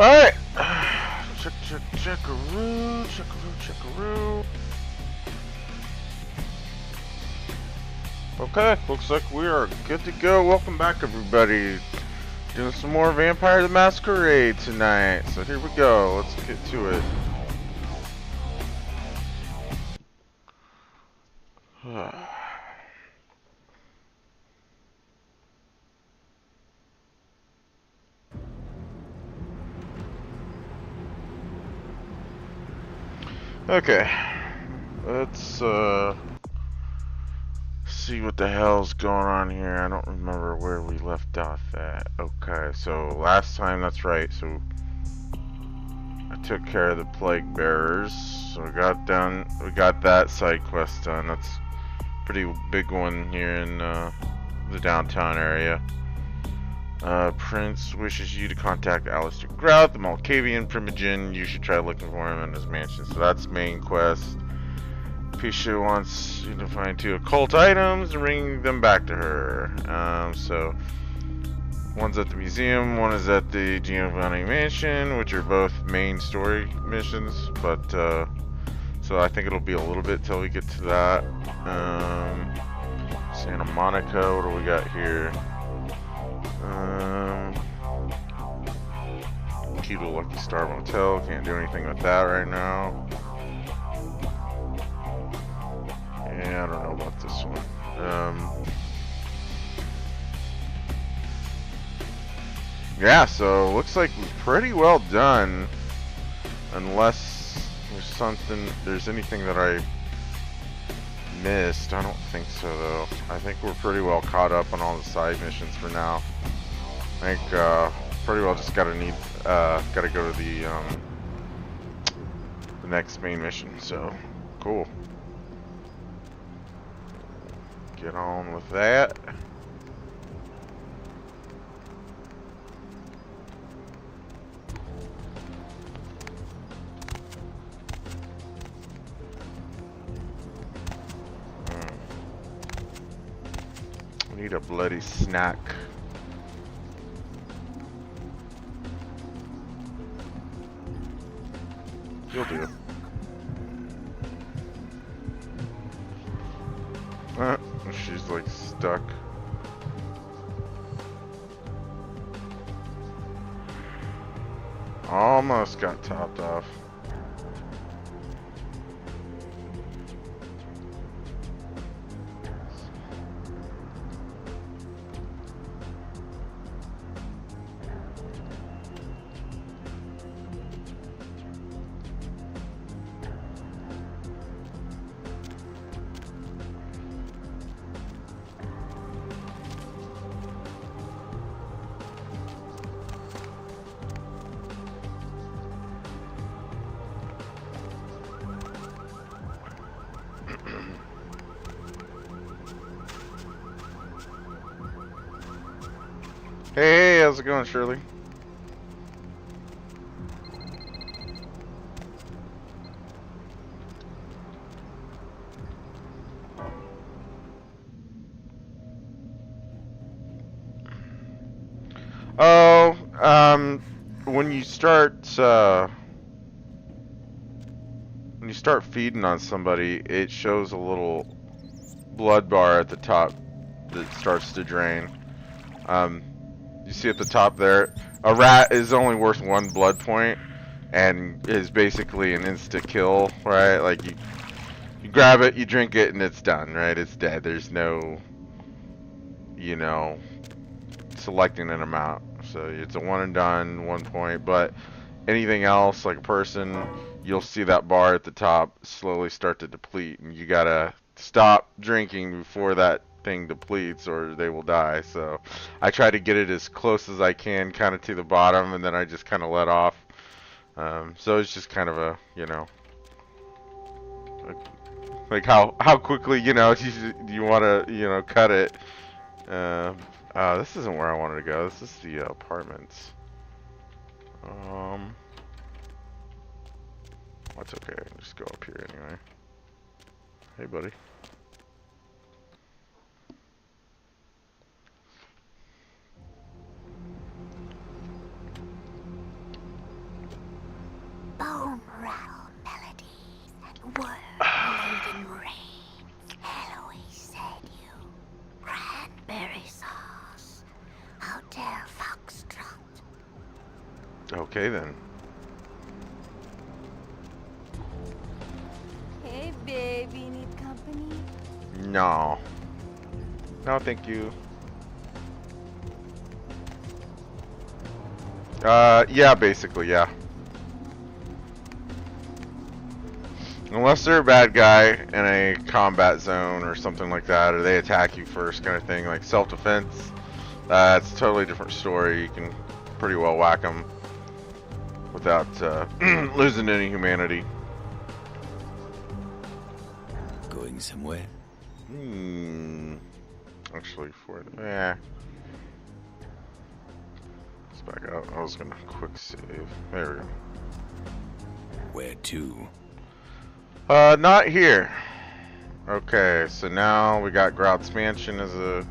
Alright. Checkaroo, checkaroo, checkaroo. Okay, looks like we are good to go. Welcome back, everybody. Doing some more Vampire the Masquerade tonight. So here we go. Let's get to it. Okay. Let's see what the hell's going on here. I don't remember where we left off at. Okay, so last time, that's right. So I took care of the plague bearers. So we got that side quest done. That's a pretty big one here in the downtown area. Prince wishes you to contact Alistair Grout, the Malkavian Primogen. You should try looking for him in his mansion. So that's main quest. Pisha wants you to find 2 occult items and bring them back to her. So one's at the museum, one is at the Giovanni Mansion, which are both main story missions. But so I think it'll be a little bit till we get to that. Santa Monica, what do we got here? Key to Lucky Star Motel. Can't do anything with that right now. Yeah, I don't know about this one. Yeah, so looks like we're pretty well done, unless there's anything that I missed. I don't think so though. I think we're pretty well caught up on all the side missions for now. I think pretty well just gotta go to the next main mission. So cool. Get on with that. We need a bloody snack. You'll do. She's like stuck. Almost got topped off. Hey, how's it going, Shirley? Oh, when you start feeding on somebody, it shows a little blood bar at the top that starts to drain. You see at the top there, a rat is only worth 1 blood point and is basically an insta kill, right? Like you grab it, you drink it, and it's done, right? It's dead. There's no, you know, selecting an amount. So it's a one and done, 1 point. But anything else, like a person, you'll see that bar at the top slowly start to deplete, and you gotta stop drinking before that thing depletes or they will die. So I try to get it as close as I can kind of to the bottom, and then I just kind of let off. So it's just kind of a, you know, like how quickly, you know, you want to, you know, cut it. This isn't where I wanted to go. This is the apartments. That's okay. I can just go up here anyway. Hey, buddy. Okay then. Hey, baby, need company? No. No, thank you. Yeah, basically, yeah. Unless they're a bad guy in a combat zone or something like that, or they attack you first kind of thing, like self-defense, that's a totally different story. You can pretty well whack them without losing any humanity. Going somewhere? Actually, let's back out. I was gonna quick save. There we go. Where to? Not here. Okay, so now we got Grout's Mansion as a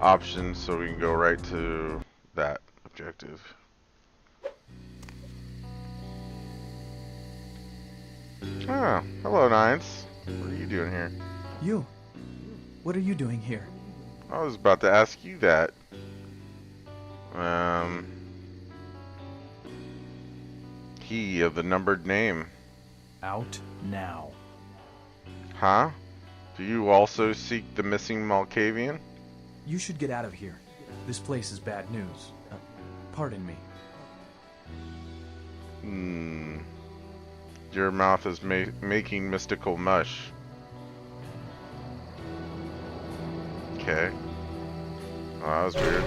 option, so we can go right to that objective. Ah, hello, Nines. What are you doing here? You? What are you doing here? I was about to ask you that. He of the numbered name. Out now. Huh? Do you also seek the missing Malkavian? You should get out of here. This place is bad news. Pardon me. Your mouth is making mystical mush. Okay. Oh, that was weird.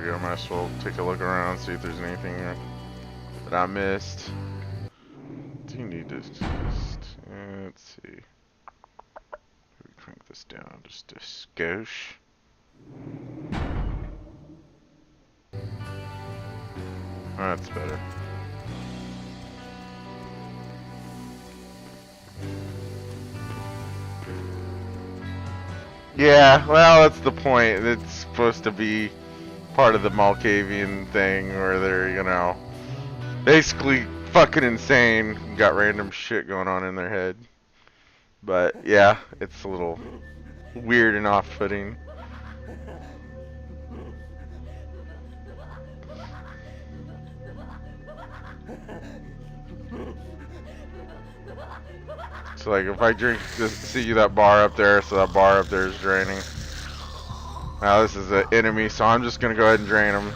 I might as well take a look around, see if there's anything that I missed. Do you need to just, let's see. We crank this down just a skosh. That's better. Yeah, well, that's the point. It's supposed to be part of the Malkavian thing where they're, you know, basically fucking insane, got random shit going on in their head. But yeah, it's a little weird and off-putting. So like if I drink this, see that bar up there, so that bar up there is draining. Now this is an enemy, so I'm just gonna go ahead and drain him.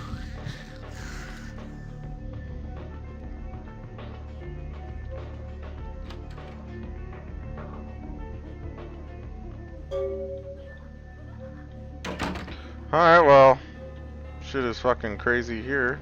Alright, well, shit is fucking crazy here.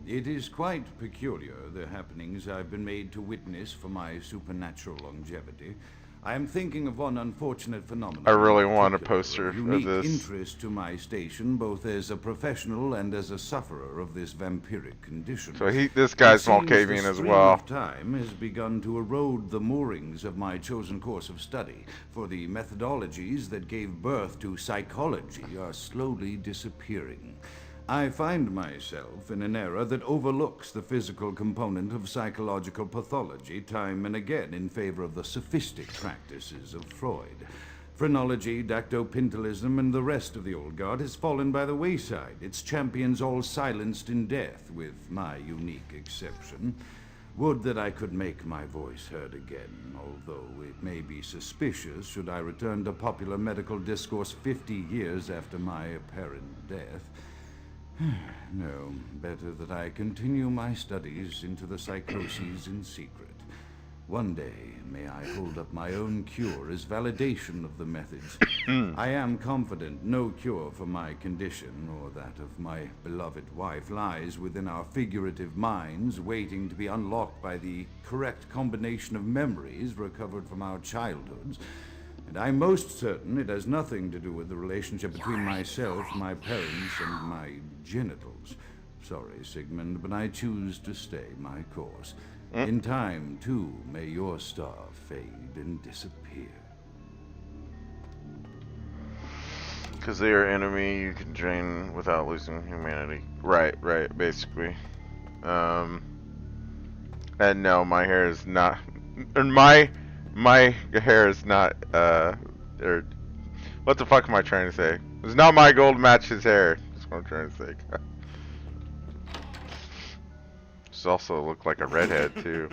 It is quite peculiar, the happenings I've been made to witness for my supernatural longevity. I am thinking of one unfortunate phenomenon. I really want a poster of unique this. Interest to my station, both as a professional and as a sufferer of this vampiric condition. So this guy's It seems Malkavian the as stream well. of time has begun to erode the moorings of my chosen course of study, for the methodologies that gave birth to psychology are slowly disappearing. I find myself in an era that overlooks the physical component of psychological pathology time and again in favor of the sophistic practices of Freud. Phrenology, dactopintilism, and the rest of the old guard has fallen by the wayside, its champions all silenced in death, with my unique exception. Would that I could make my voice heard again, although it may be suspicious should I return to popular medical discourse 50 years after my apparent death. No, better that I continue my studies into the psychoses in secret. One day, may I hold up my own cure as validation of the methods. I am confident no cure for my condition, or that of my beloved wife, lies within our figurative minds, waiting to be unlocked by the correct combination of memories recovered from our childhoods. And I'm most certain it has nothing to do with the relationship between myself, my parents, and my genitals. Sorry, Sigmund, but I choose to stay my course. In time, too, may your star fade and disappear. Because they are enemy, you can drain without losing humanity. Right, basically. And no, my hair is not... And my hair is not, or... What the fuck am I trying to say? It's not my gold match his hair. That's what I'm trying to say. Just also look like a redhead, too.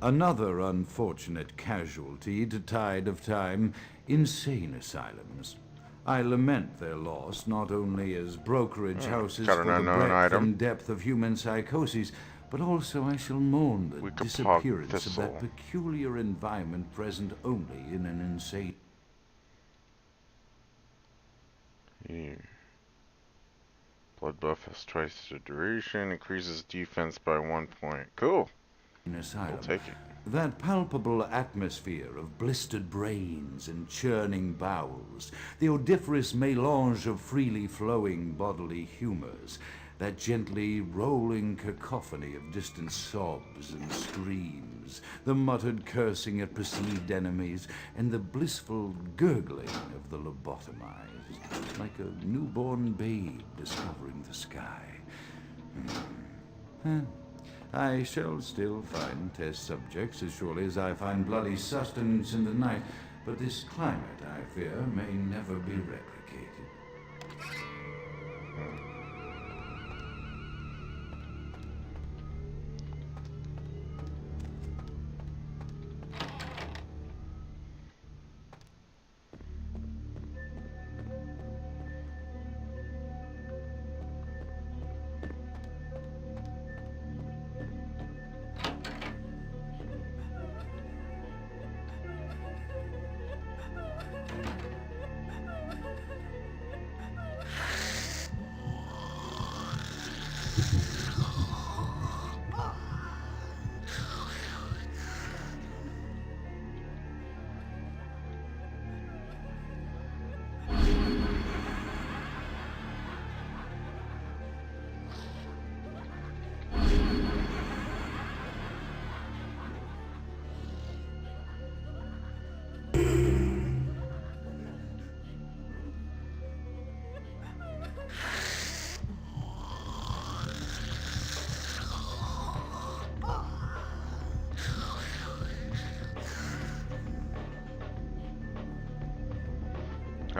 Another unfortunate casualty to tide of time, insane asylums. I lament their loss not only as brokerage houses Got for an the unknown breadth item. and depth of human psychoses, but also I shall mourn the We could disappearance pop of that thistle. peculiar environment present only in an insane... Here. Blood buff has twice the duration, increases defense by 1 point. Cool. asylum. I'll take it. That palpable atmosphere of blistered brains and churning bowels, the odoriferous melange of freely flowing bodily humors, that gently rolling cacophony of distant sobs and screams, the muttered cursing at perceived enemies, and the blissful gurgling of the lobotomized, like a newborn babe discovering the sky. I shall still find test subjects as surely as I find bloody sustenance in the night, but this climate, I fear, may never be replicated.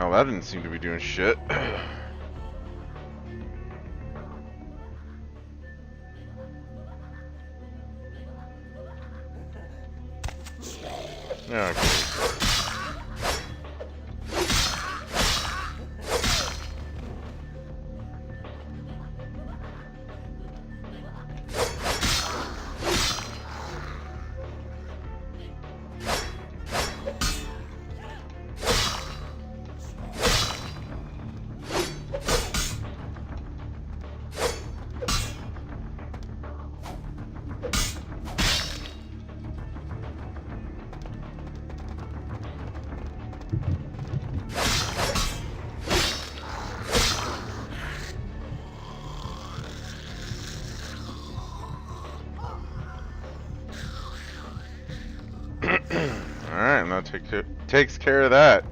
Oh, that didn't seem to be doing shit. Yeah, okay. Alright, now takes care of that.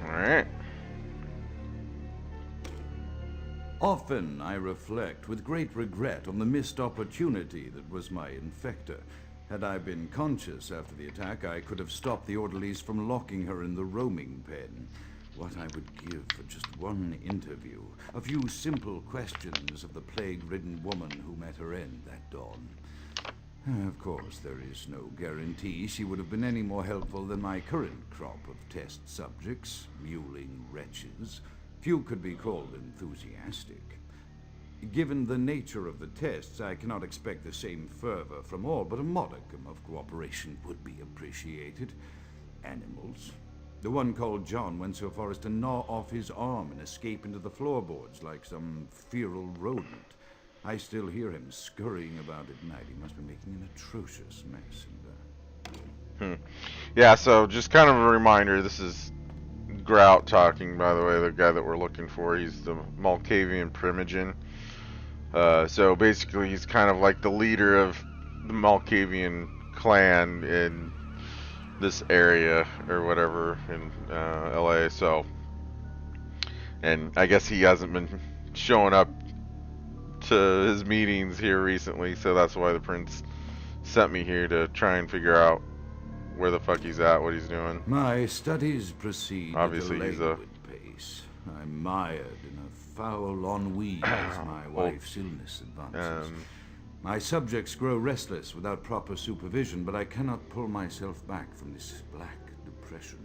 Alright. Often I reflect with great regret on the missed opportunity that was my infector. Had I been conscious after the attack, I could have stopped the orderlies from locking her in the roaming pen. What I would give for just one interview, a few simple questions of the plague-ridden woman who met her end that dawn. Of course, there is no guarantee she would have been any more helpful than my current crop of test subjects, mewling wretches. Few could be called enthusiastic. Given the nature of the tests, I cannot expect the same fervor from all, but a modicum of cooperation would be appreciated. Animals. The one called John went so far as to gnaw off his arm and escape into the floorboards like some feral rodent. I still hear him scurrying about at night. He must be making an atrocious mess. Yeah, so just kind of a reminder, this is Grout talking, by the way, the guy that we're looking for. He's the Malkavian Primogen. So basically he's kind of like the leader of the Malkavian clan in this area or whatever in LA. So, and I guess he hasn't been showing up to his meetings here recently, so that's why the prince sent me here to try and figure out where the fuck he's at, what he's doing. My studies proceed Obviously, at a he's a languid pace. I'm mired in a foul ennui as my wife's illness advances. My subjects grow restless without proper supervision, but I cannot pull myself back from this black depression.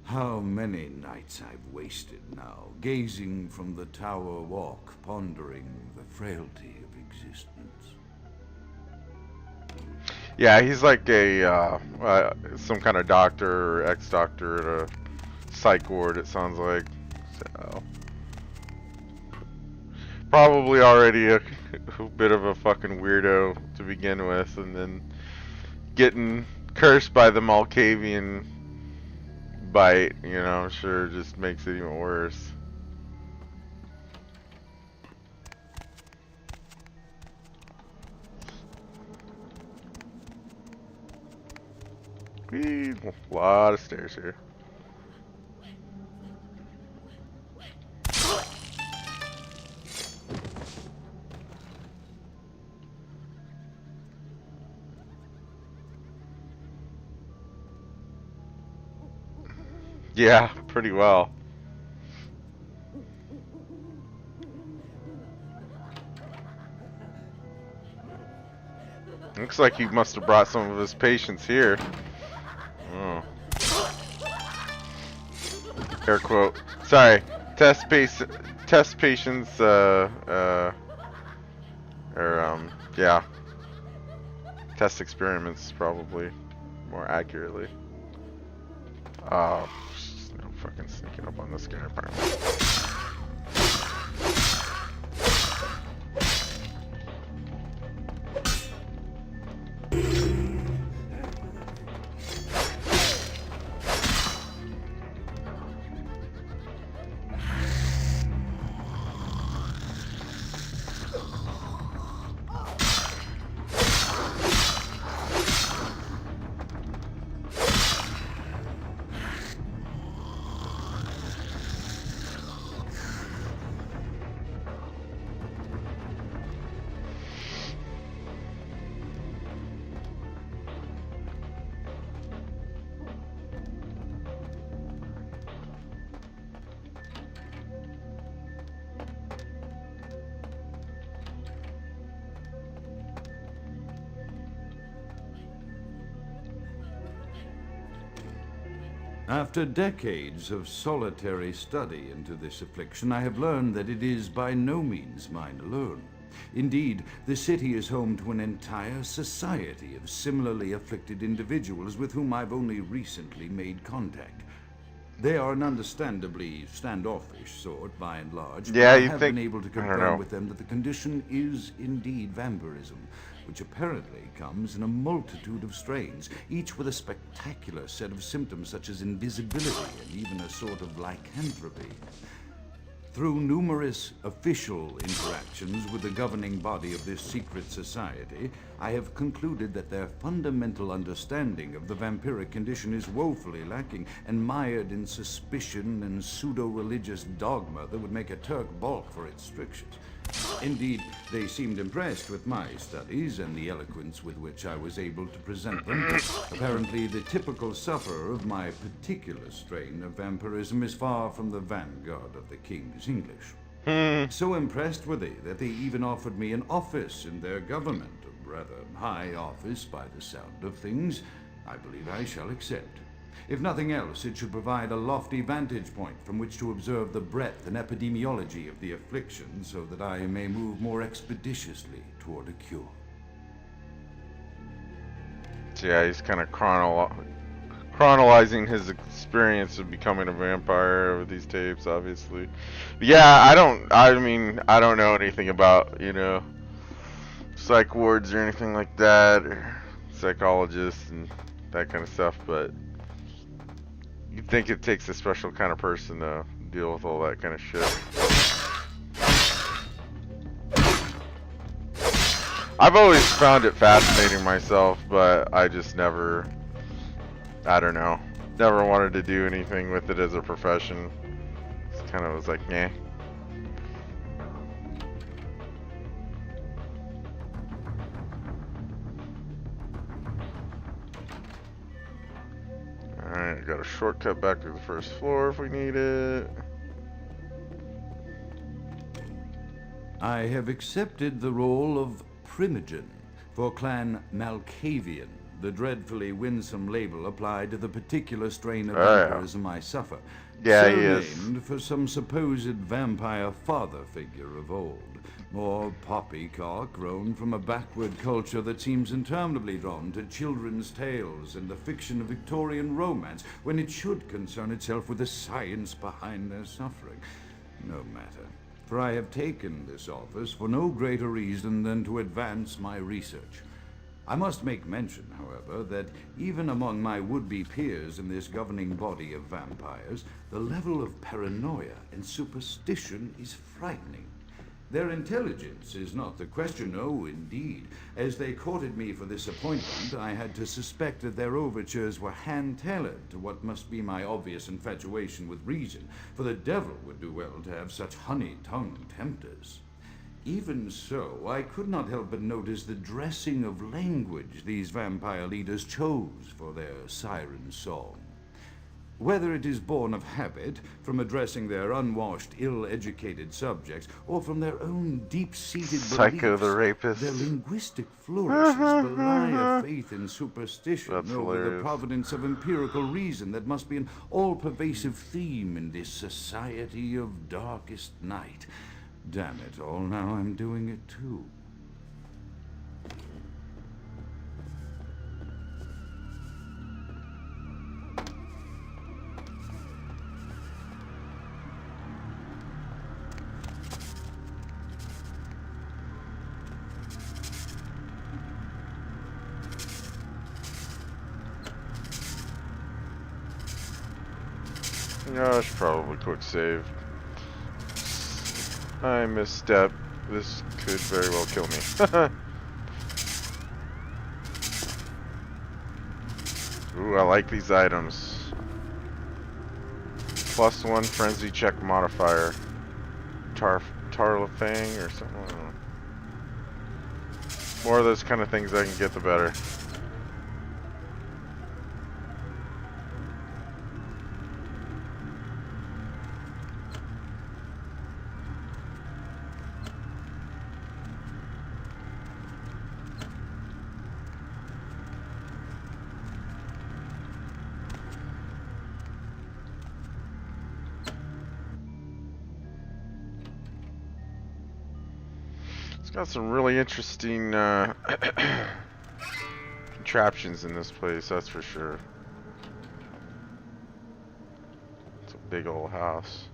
How many nights I've wasted now, gazing from the tower walk, pondering the frailty of existence. Yeah, he's like a some kind of doctor or ex-doctor at a psych ward, it sounds like. So probably already a bit of a fucking weirdo to begin with, and then getting cursed by the Malkavian bite, you know, sure just makes it even worse. Whee, a lot of stairs here. Yeah, pretty well. Looks like he must have brought some of his patients here. Oh. Air quote. Sorry. Test patients, yeah. Test experiments, probably, more accurately. Oh, no fucking sneaking up on this guy, apparently. After decades of solitary study into this affliction, I have learned that it is by no means mine alone. Indeed, the city is home to an entire society of similarly afflicted individuals with whom I've only recently made contact. They are an understandably standoffish sort, by and large, but Yeah, I you have think... been able to I don't confirm know. with them that the condition is indeed vampirism, which apparently comes in a multitude of strains, each with a spectacular set of symptoms such as invisibility and even a sort of lycanthropy. Through numerous official interactions with the governing body of this secret society, I have concluded that their fundamental understanding of the vampiric condition is woefully lacking and mired in suspicion and pseudo-religious dogma that would make a Turk balk for its strictures. Indeed, they seemed impressed with my studies and the eloquence with which I was able to present them. Apparently, the typical sufferer of my particular strain of vampirism is far from the vanguard of the King's English. So impressed were they that they even offered me an office in their government, a rather high office by the sound of things. I believe I shall accept. If nothing else, it should provide a lofty vantage point from which to observe the breadth and epidemiology of the affliction so that I may move more expeditiously toward a cure. So yeah, he's kind of chronologizing his experience of becoming a vampire over these tapes, obviously. But yeah, I don't know anything about, psych wards or anything like that, or psychologists and that kind of stuff, but you'd think it takes a special kind of person to deal with all that kind of shit. I've always found it fascinating myself, but I just never, I don't know, never wanted to do anything with it as a profession. It's kind of was like, nah. Alright, got a shortcut back to the first floor if we need it. I have accepted the role of Primogen for Clan Malkavian, the dreadfully winsome label applied to the particular strain of vampirism I suffer. Yeah, so he is. named for some supposed vampire father figure of old. Or poppycock grown from a backward culture that seems interminably drawn to children's tales and the fiction of Victorian romance when it should concern itself with the science behind their suffering. No matter, for I have taken this office for no greater reason than to advance my research. I must make mention, however, that even among my would-be peers in this governing body of vampires, the level of paranoia and superstition is frightening. Their intelligence is not the question, no, indeed. As they courted me for this appointment, I had to suspect that their overtures were hand-tailored to what must be my obvious infatuation with reason, for the devil would do well to have such honey-tongued tempters. Even so, I could not help but notice the dressing of language these vampire leaders chose for their siren song. Whether it is born of habit, from addressing their unwashed, ill-educated subjects, or from their own deep-seated Psycho beliefs, the rapist. their linguistic flourishes belie a faith in superstition That's over the hilarious. providence of empirical reason that must be an all-pervasive theme in this society of darkest night. Damn it all, now I'm doing it too. No, I should probably quick save. I misstep. This could very well kill me. Ooh, I like these items. +1 frenzy check modifier. Tarlafang or something. I don't know. More of those kind of things I can get, the better. Got some really interesting contraptions in this place, that's for sure. It's a big old house.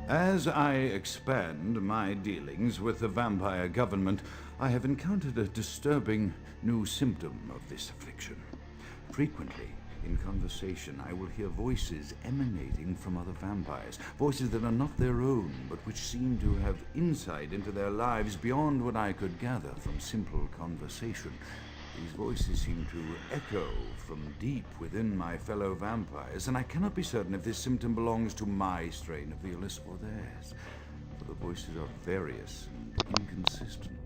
As I expand my dealings with the vampire government, I have encountered a disturbing new symptom of this affliction. Frequently, in conversation, I will hear voices emanating from other vampires, voices that are not their own, but which seem to have insight into their lives beyond what I could gather from simple conversation. These voices seem to echo from deep within my fellow vampires, and I cannot be certain if this symptom belongs to my strain of the illness or theirs, for the voices are various and inconsistent.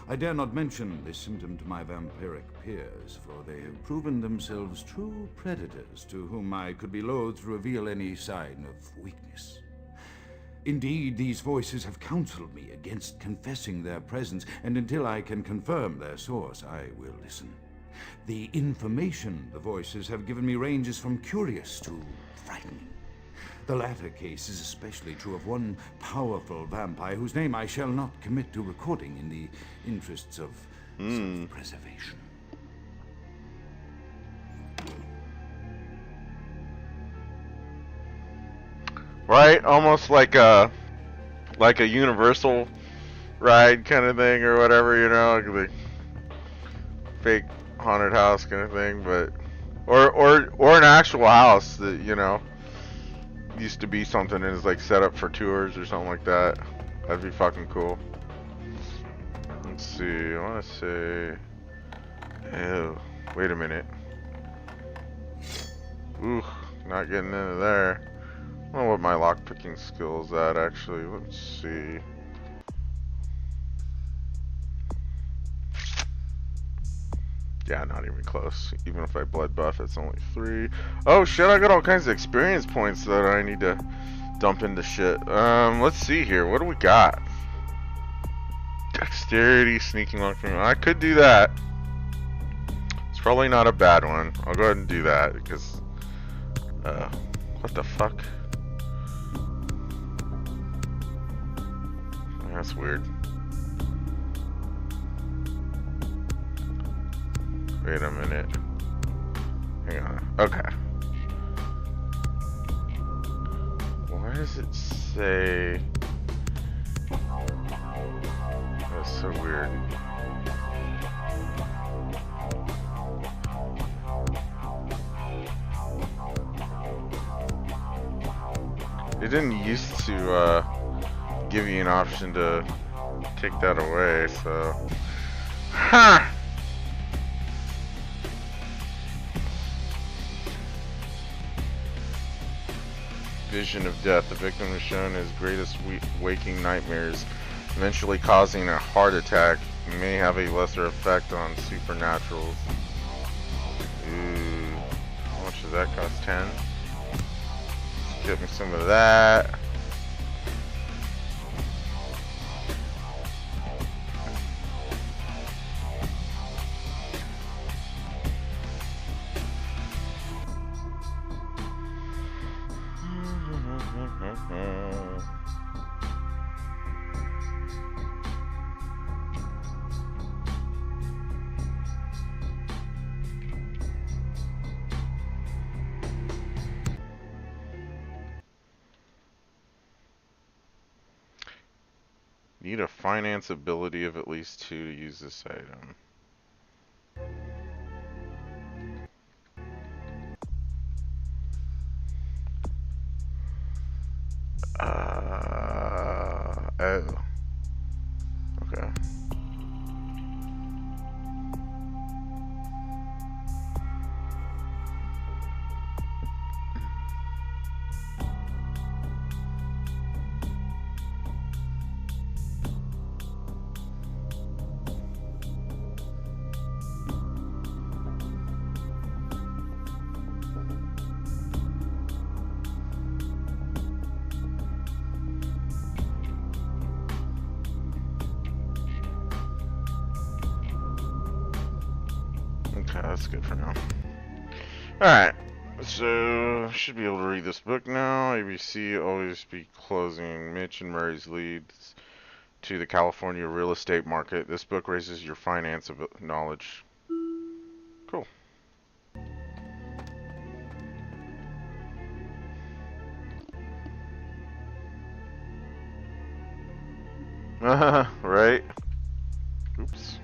I dare not mention this symptom to my vampiric peers, for they have proven themselves true predators to whom I could be loath to reveal any sign of weakness. Indeed, these voices have counseled me against confessing their presence, and until I can confirm their source, I will listen. The information the voices have given me ranges from curious to frightening. The latter case is especially true of one powerful vampire whose name I shall not commit to recording in the interests of self-preservation. Right, almost like a universal ride kind of thing or whatever, you know, like the fake haunted house kind of thing, but or an actual house that, you know, used to be something and is like set up for tours or something like that. That'd be fucking cool. Let's see, I want to say, ew, wait a minute. Ooh, not getting into there. I don't know what my lockpicking skill is at, actually. Let's see. Yeah, not even close. Even if I blood buff, it's only 3. Oh shit, I got all kinds of experience points that I need to dump into shit. Let's see here. What do we got? Dexterity, sneaking, locking. I could do that. It's probably not a bad one. I'll go ahead and do that because, what the fuck? That's weird. Wait a minute. Hang on. Okay. Why does it say... That's so weird. It didn't used to, give you an option to take that away, so... Ha! Vision of death. The victim is shown his greatest waking nightmares, eventually causing a heart attack. It may have a lesser effect on supernaturals. Ooh. How much does that cost? 10? Let's give me some of that. Need a finance ability of at least 2 to use this item. Oh. Okay. that's good for now. Alright, so should be able to read this book now. ABC always be closing Mitch and Murray's leads to the California real estate market. This book raises your finance knowledge. Cool. Right? Oops.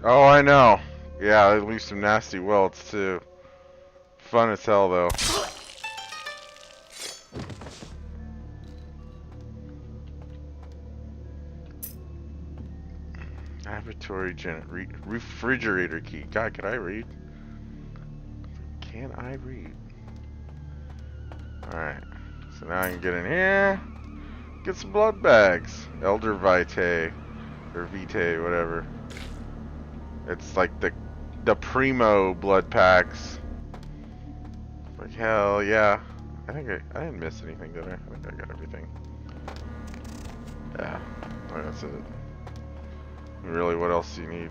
Oh, I know. Yeah, they leave some nasty welts too. Fun as hell though. Laboratory refrigerator key. God, can I read? Can I read? Alright. So now I can get in here. Get some blood bags. Elder Vitae. Or Vitae, whatever. It's like the primo blood packs. Like hell yeah. I didn't miss anything, did I? I think I got everything. Yeah. Alright, that's it. Really, what else do you need?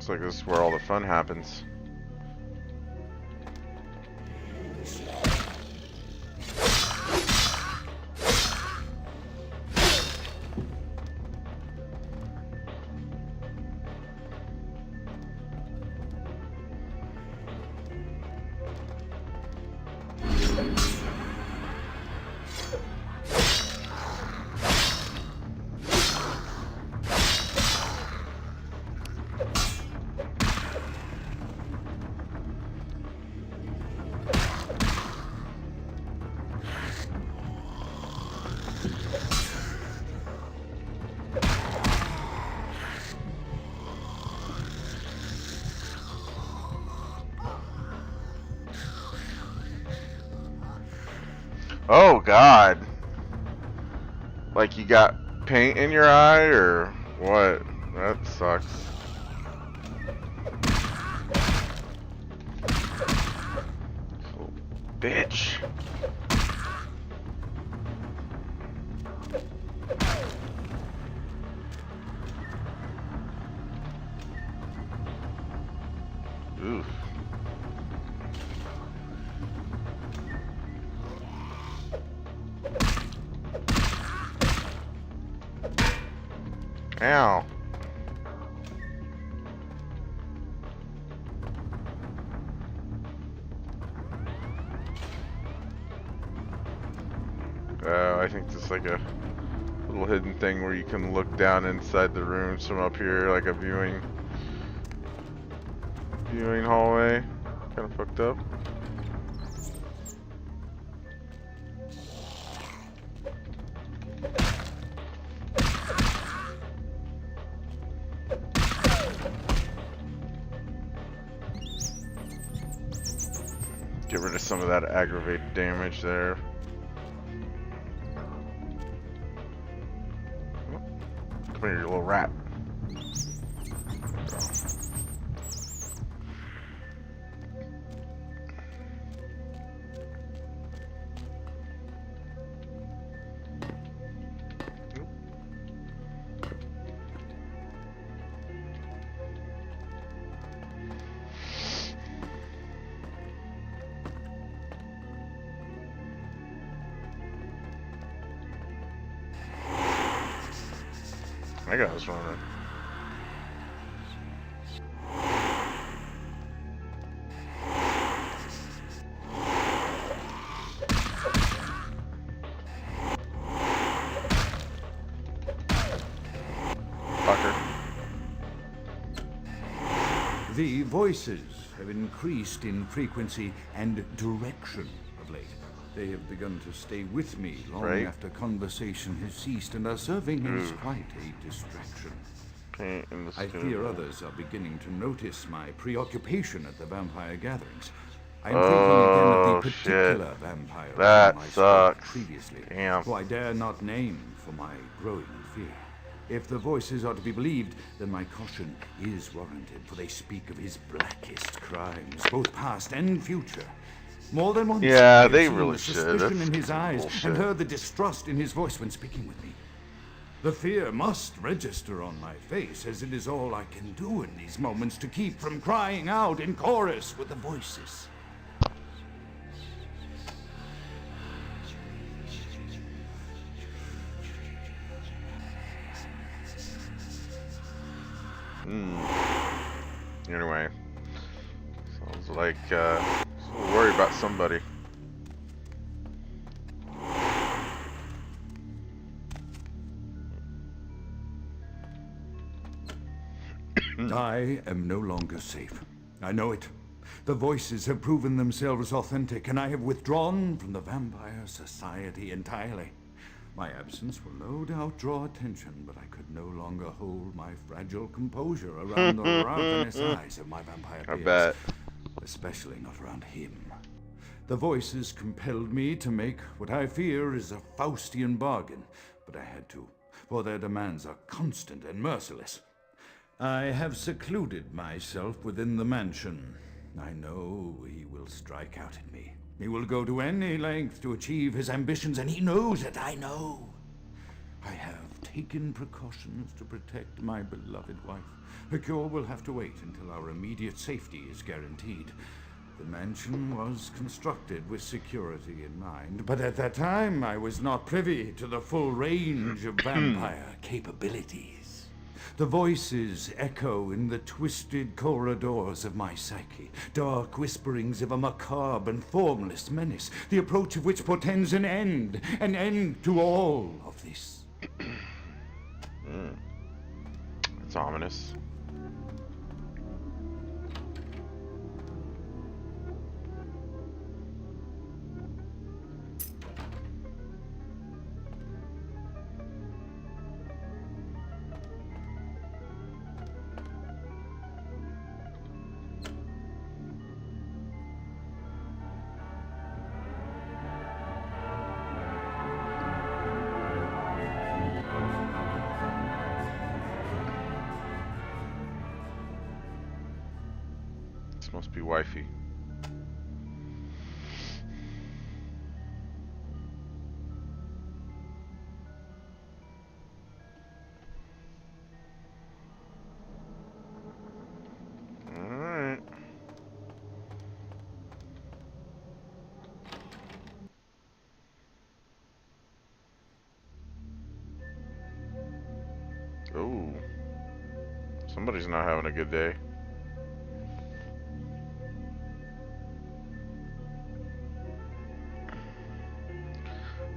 Looks like this is where all the fun happens. Oh God. Like you got paint in your eye or what? That sucks. Oh, bitch. Oof. Ow. I think there's like a little hidden thing where you can look down inside the rooms from up here, like a viewing hallway. Kind of fucked up. rid of some of that aggravated damage there. Come here, you little rat. That guy was running. Fucker. The voices have increased in frequency and direction of late. They have begun to stay with me long after conversation has ceased and are serving as quite a distraction. I fear others are beginning to notice my preoccupation at the vampire gatherings. I'm thinking again of the particular vampire That whom I sucks. spoke previously, Damn. who I dare not name for my growing fear. If the voices are to be believed, then my caution is warranted, for they speak of his blackest crimes, both past and future. More than once, Yeah, I have they seen really the should. suspicion That's in his eyes bullshit. and heard the distrust in his voice when speaking with me. The fear must register on my face, as it is all I can do in these moments to keep from crying out in chorus with the voices. Anyway, sounds like worried about somebody. I am no longer safe. I know it. The voices have proven themselves authentic, and I have withdrawn from the Vampire Society entirely. My absence will no doubt draw attention, but I could no longer hold my fragile composure around the ravenous eyes of my vampire I peers. bet. Especially not around him. The voices compelled me to make what I fear is a Faustian bargain, but I had to, for their demands are constant and merciless. I have secluded myself within the mansion. I know he will strike out at me. He will go to any length to achieve his ambitions, and he knows it, I know. I have taken precautions to protect my beloved wife. Her cure will have to wait until our immediate safety is guaranteed. The mansion was constructed with security in mind, but at that time I was not privy to the full range of vampire capabilities. The voices echo in the twisted corridors of my psyche, dark whisperings of a macabre and formless menace, the approach of which portends an end to all of this. It's ominous. This must be wifey. Alright. Oh. Somebody's not having a good day.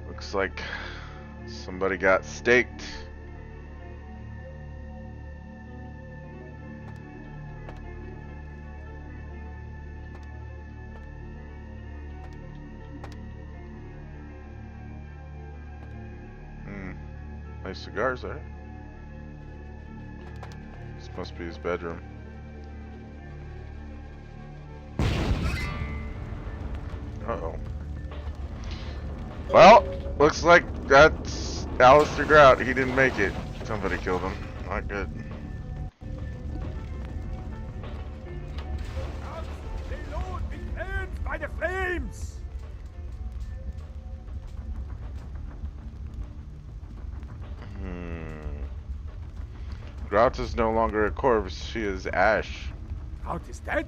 Looks like somebody got staked. Nice cigars there. This must be his bedroom. Well, looks like that's Alistair Grout. He didn't make it. Somebody killed him. Not good. The Lord be cleansed by the flames! Grout is no longer a corpse. She is ash. Out is dead?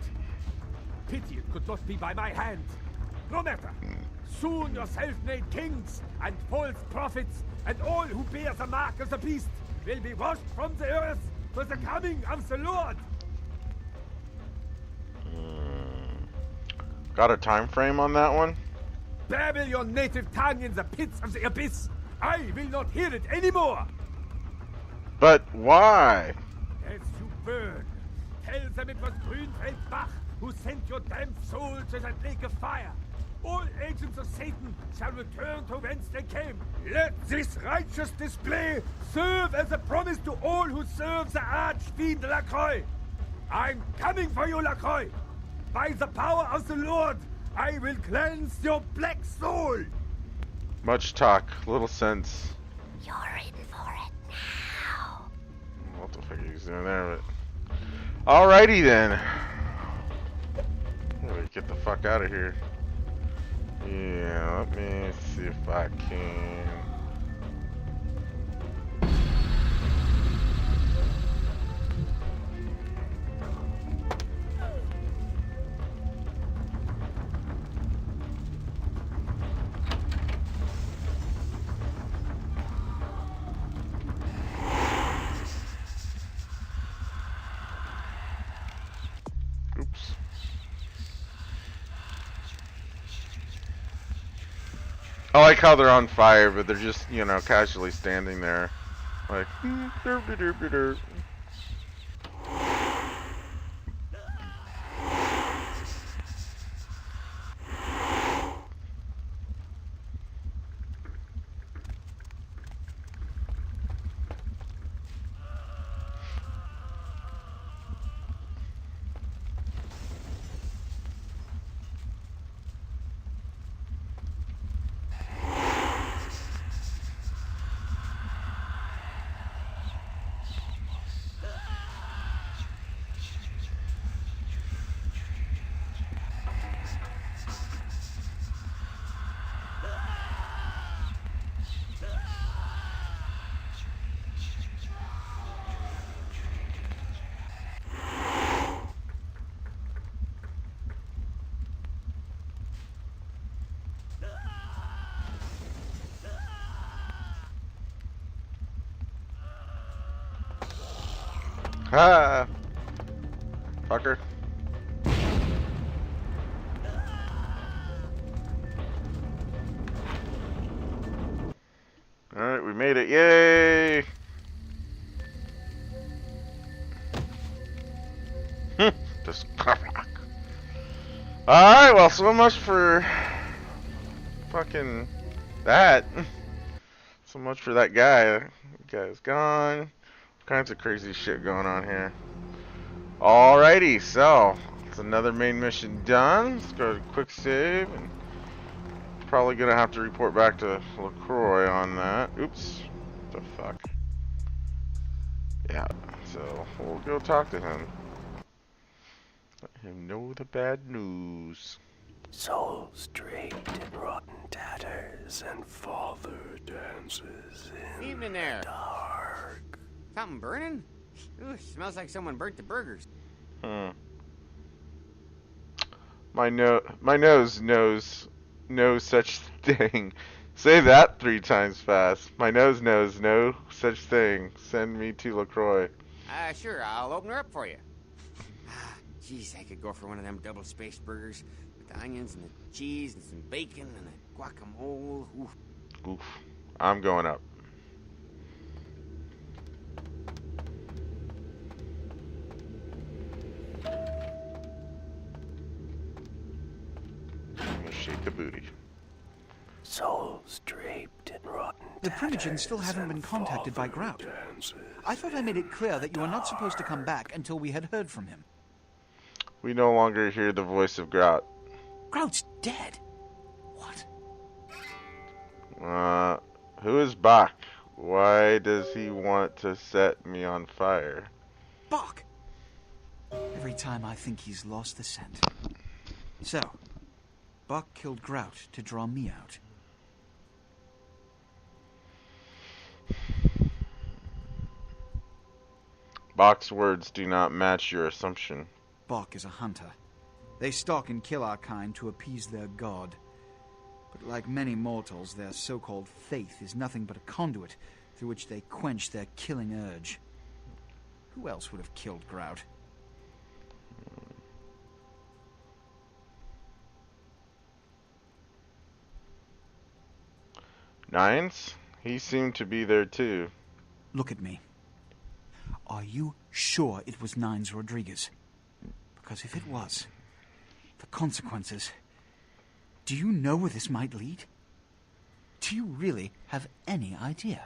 Pity it could not be by my hand. No matter. Soon your self-made kings and false prophets and all who bear the mark of the beast will be washed from the earth for the coming of the Lord. Got a time frame on that one? Babble your native tongue in the pits of the abyss. I will not hear it anymore. But why? As you burn, tell them it was Grünfeld Bach who sent your damned soul to that lake of fire. All agents of Satan shall return to whence they came. Let this righteous display serve as a promise to all who serve the archfiend Lacroix. I'm coming for you, Lacroix. By the power of the Lord, I will cleanse your black soul. Much talk, little sense. You're in for it now. What the fuck are you doing there? But alrighty then. Let me get the fuck out of here. Yeah, let me see if I can. Oops. I like how they're on fire, but they're just, you know, casually standing there. Like, derp, derp, derp, derp. Ha! Fucker. Alright, we made it. Yay! Just alright, well, so much for fucking that. So much for that guy. That guy's gone. All kinds of crazy shit going on here. Alrighty, so it's another main mission done. Let's go to quick save, and probably gonna have to report back to LaCroix on that. Oops, what the fuck? Yeah, so we'll go talk to him. Let him know the bad news. Souls draped in rotten tatters, and father dances in Evening there. the dark. Something burning? Ooh, smells like someone burnt the burgers. My nose knows no such thing. Say that 3 times fast. My nose knows no such thing. Send me to LaCroix. Sure, I'll open her up for you. Jeez, I could go for one of them double-spaced burgers with the onions and the cheese and some bacon and a guacamole. Oof. Oof. I'm going up. I'm gonna shake the booty. Souls draped in rotten The Primogens still haven't been contacted by Grout. I thought I made it clear that you were not supposed to come back until we had heard from him. We no longer hear the voice of Grout. Grout's dead. What? Who is Bach? Why does he want to set me on fire? Bach! Every time I think he's lost the scent. So, Bach killed Grout to draw me out. Bach's words do not match your assumption. Bach is a hunter. They stalk and kill our kind to appease their god. But like many mortals, their so-called faith is nothing but a conduit through which they quench their killing urge. Who else would have killed Grout? Nines? He seemed to be there too. Look at me. Are you sure it was Nines Rodriguez? Because if it was, the consequences... Do you know where this might lead? Do you really have any idea?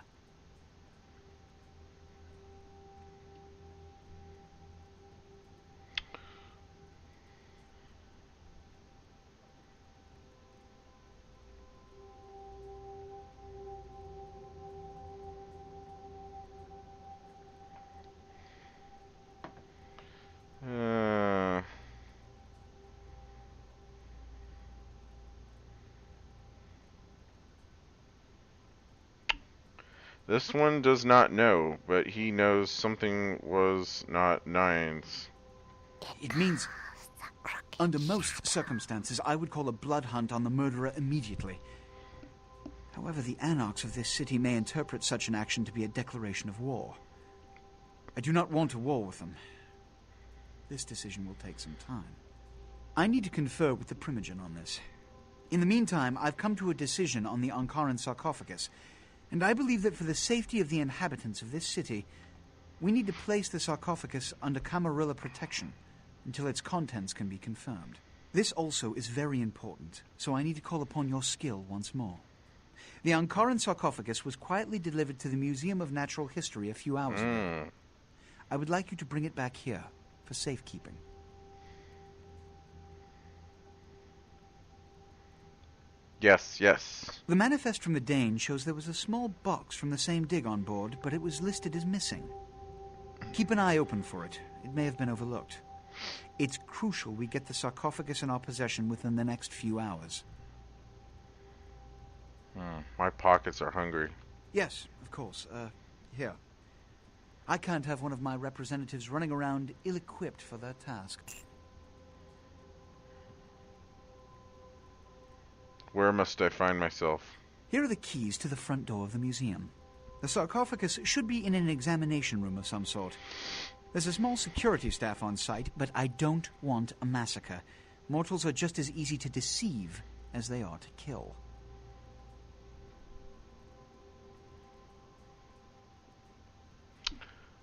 This one does not know, but he knows something was not Nines. It means, under most circumstances, I would call a blood hunt on the murderer immediately. However, the anarchs of this city may interpret such an action to be a declaration of war. I do not want a war with them. This decision will take some time. I need to confer with the Primogen on this. In the meantime, I've come to a decision on the Ankaran sarcophagus, and I believe that for the safety of the inhabitants of this city, we need to place the sarcophagus under Camarilla protection until its contents can be confirmed. This also is very important, so I need to call upon your skill once more. The Ankaran sarcophagus was quietly delivered to the Museum of Natural History a few hours ago. I would like you to bring it back here for safekeeping. Yes, yes. The manifest from the Dane shows there was a small box from the same dig on board, but it was listed as missing. Keep an eye open for it. It may have been overlooked. It's crucial we get the sarcophagus in our possession within the next few hours. My pockets are hungry. Yes, of course. Here. I can't have one of my representatives running around ill-equipped for their task. Where must I find myself? Here are the keys to the front door of the museum. The sarcophagus should be in an examination room of some sort. There's a small security staff on site, but I don't want a massacre. Mortals are just as easy to deceive as they are to kill.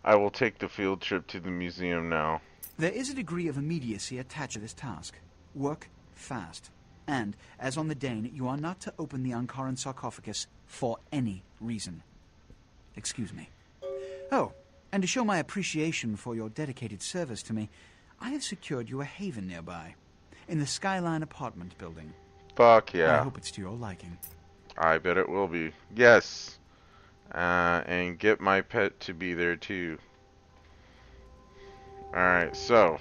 I will take the field trip to the museum now. There is a degree of immediacy attached to this task. Work fast. And, as on the Dane, you are not to open the Ankaran sarcophagus for any reason. Excuse me. Oh, and to show my appreciation for your dedicated service to me, I have secured you a haven nearby, in the Skyline apartment building. Fuck yeah. I hope it's to your liking. I bet it will be. Yes. And get my pet to be there too. Alright, so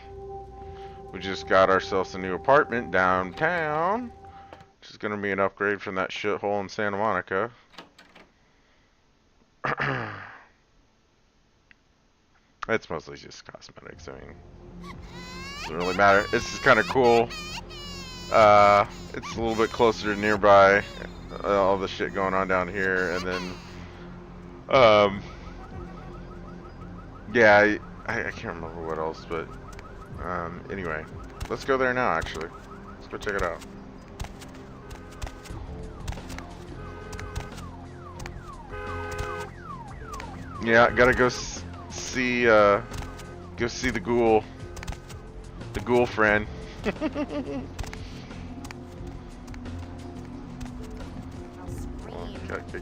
we just got ourselves a new apartment downtown, which is going to be an upgrade from that shithole in Santa Monica. It's mostly just cosmetics. I mean, doesn't really matter. This is kind of cool. It's a little bit closer to nearby. All the shit going on down here, and then yeah, I can't remember what else, but anyway, let's go there now. Actually, let's go check it out. Yeah, gotta go see the ghoul friend.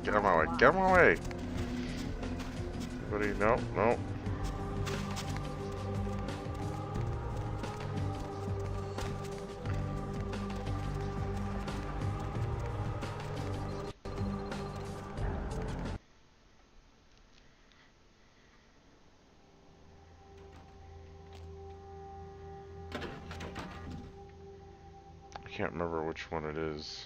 Get out of my way! Get out of my way! Anybody? No, no. can't remember which one it is.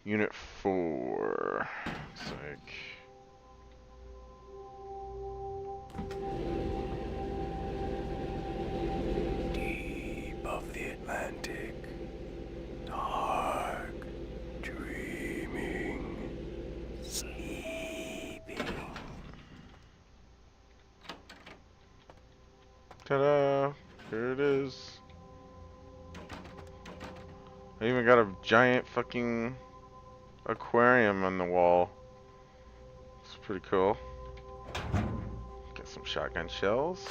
Unit 4. Looks like. Deep of the Atlantic, dark, dreaming, sleeping. Ta-da! Here it is. I even got a giant fucking aquarium on the wall. It's pretty cool. Get some shotgun shells.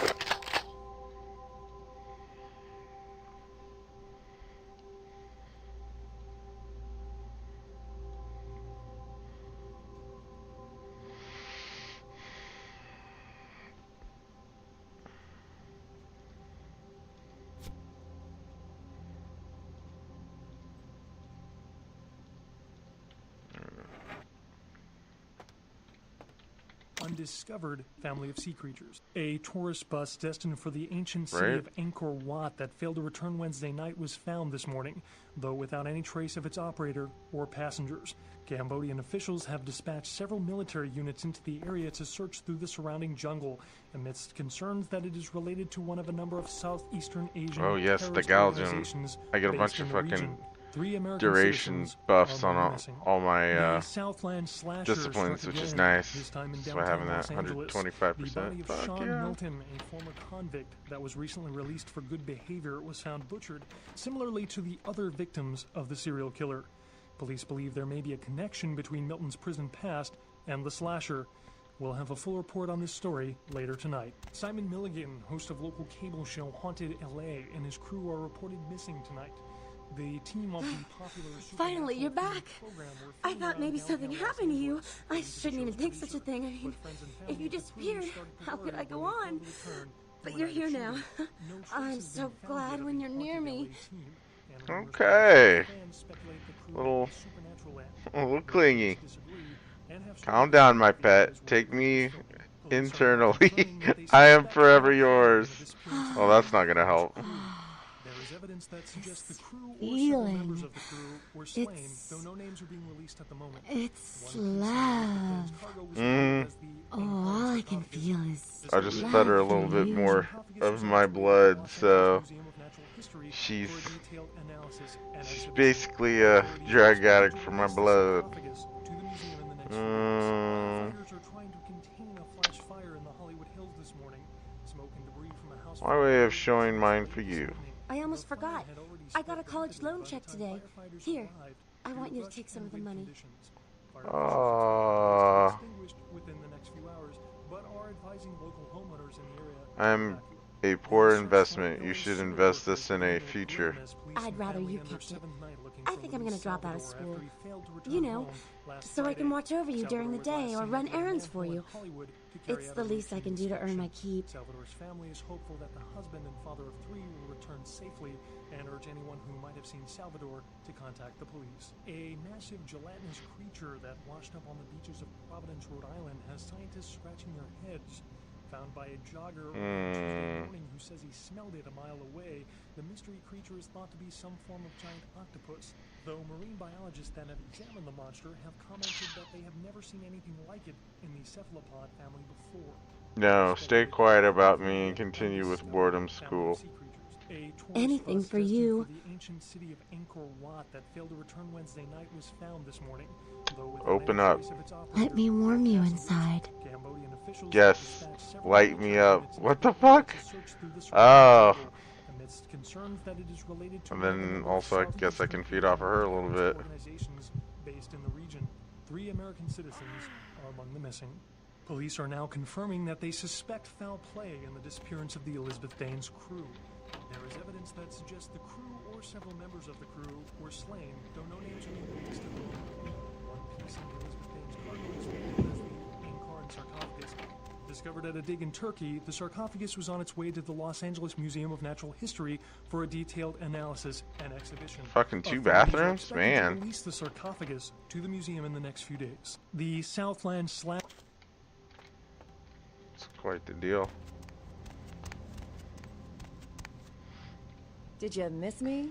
Undiscovered family of sea creatures. A tourist bus destined for the ancient city of Angkor Wat that failed to return Wednesday night was found this morning, though without any trace of its operator or passengers. Cambodian officials have dispatched several military units into the area to search through the surrounding jungle, amidst concerns that it is related to one of a number of Southeastern Asian yes, the terrorist Galgium. organizations I get a based bunch in of the fucking region. 3 American duration citizens buffs are on among the missing. all my The Southland slasher disciplines, struck which is again, nice. this time in That's why downtown having that Los Angeles. 125%. The body of Fuck Sean yeah. Milton, a former convict that was recently released for good behavior, was found butchered, similarly to the other victims of the serial killer. Police believe there may be a connection between Milton's prison past and the slasher. We'll have a full report on this story later tonight. Simon Milligan, host of local cable show Haunted LA, and his crew are reported missing tonight. The team of the popular Finally, you're back. I thought maybe something happened to you. I shouldn't even think such a thing. I mean, if you disappeared, how could I go on? But you're here now. I'm so glad when you're near me. Okay. A little clingy. Calm down, my pet. Take me internally. I am forever yours. Oh, that's not gonna help. There is evidence that suggests the crew or Feeling. several members of the crew were slain, though no names are being released at the moment. It's love. All I can feel is I just love fed her a for little bit you. more of my blood, so she's basically a drug addict for my blood. My way of showing mine for you. I almost forgot. I got a college loan check today. Here, I want you to take some of the money. I'm a poor investment. You should invest this in a future. I'd rather you kept it. I think I'm gonna drop out of school. You know, so I can watch over you during the day or run errands for you. It's the least I can do to earn my keep. Salvador's family is hopeful that the husband and father of 3 will return safely and urge anyone who might have seen Salvador to contact the police. A massive gelatinous creature that washed up on the beaches of Providence, Rhode Island has scientists scratching their heads. Found by a jogger on Tuesday morning who says he smelled it a mile away, the mystery creature is thought to be some form of giant octopus, though marine biologists that have examined the monster have commented that they have never seen anything like it in the cephalopod family before. No, stay quiet about me and continue with boredom school. Anything for you. The ancient city of Angkor Wat that failed to return Wednesday night was found this morning. Open up. Let me warm you inside. Yes, light me up. What the fuck? Oh. And then also I guess I can feed off of her a little bit. Based in the region, 3 American citizens are among the missing. Police are now confirming that they suspect foul play in the disappearance of the Elizabeth Dane's crew. There is evidence that suggests the crew or several members of the crew were slain, though no names are being released at the moment. One piece of the Elizabeth Dane's cargo is revealed as the Angkor sarcophagus. Discovered at a dig in Turkey, the sarcophagus was on its way to the Los Angeles Museum of Natural History for a detailed analysis and exhibition. Fucking 2 bathrooms? Man. To release the sarcophagus to the museum in the next few days. The Southland Slab. It's quite the deal. Did you miss me?